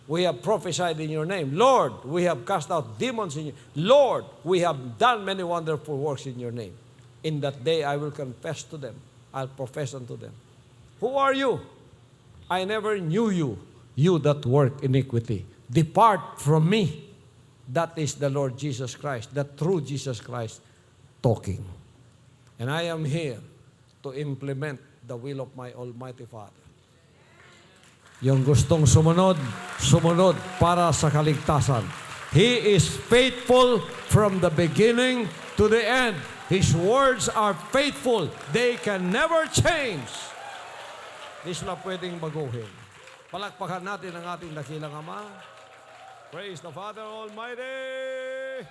we have prophesied in your name. Lord, we have cast out demons in your name. Lord, we have done many wonderful works in your name. In that day, I will confess to them. I'll profess unto them. Who are you? I never knew you, you that work iniquity. Depart from me. That is the Lord Jesus Christ, the true Jesus Christ talking. And I am here to implement the will of my Almighty Father. Yung gustong sumunod, sumunod para sa kaligtasan. He is faithful from the beginning to the end. His words are faithful. They can never change. Di sila pwedeng baguhin. Palakpakan natin ang ating dakilang Ama. Praise the Father Almighty.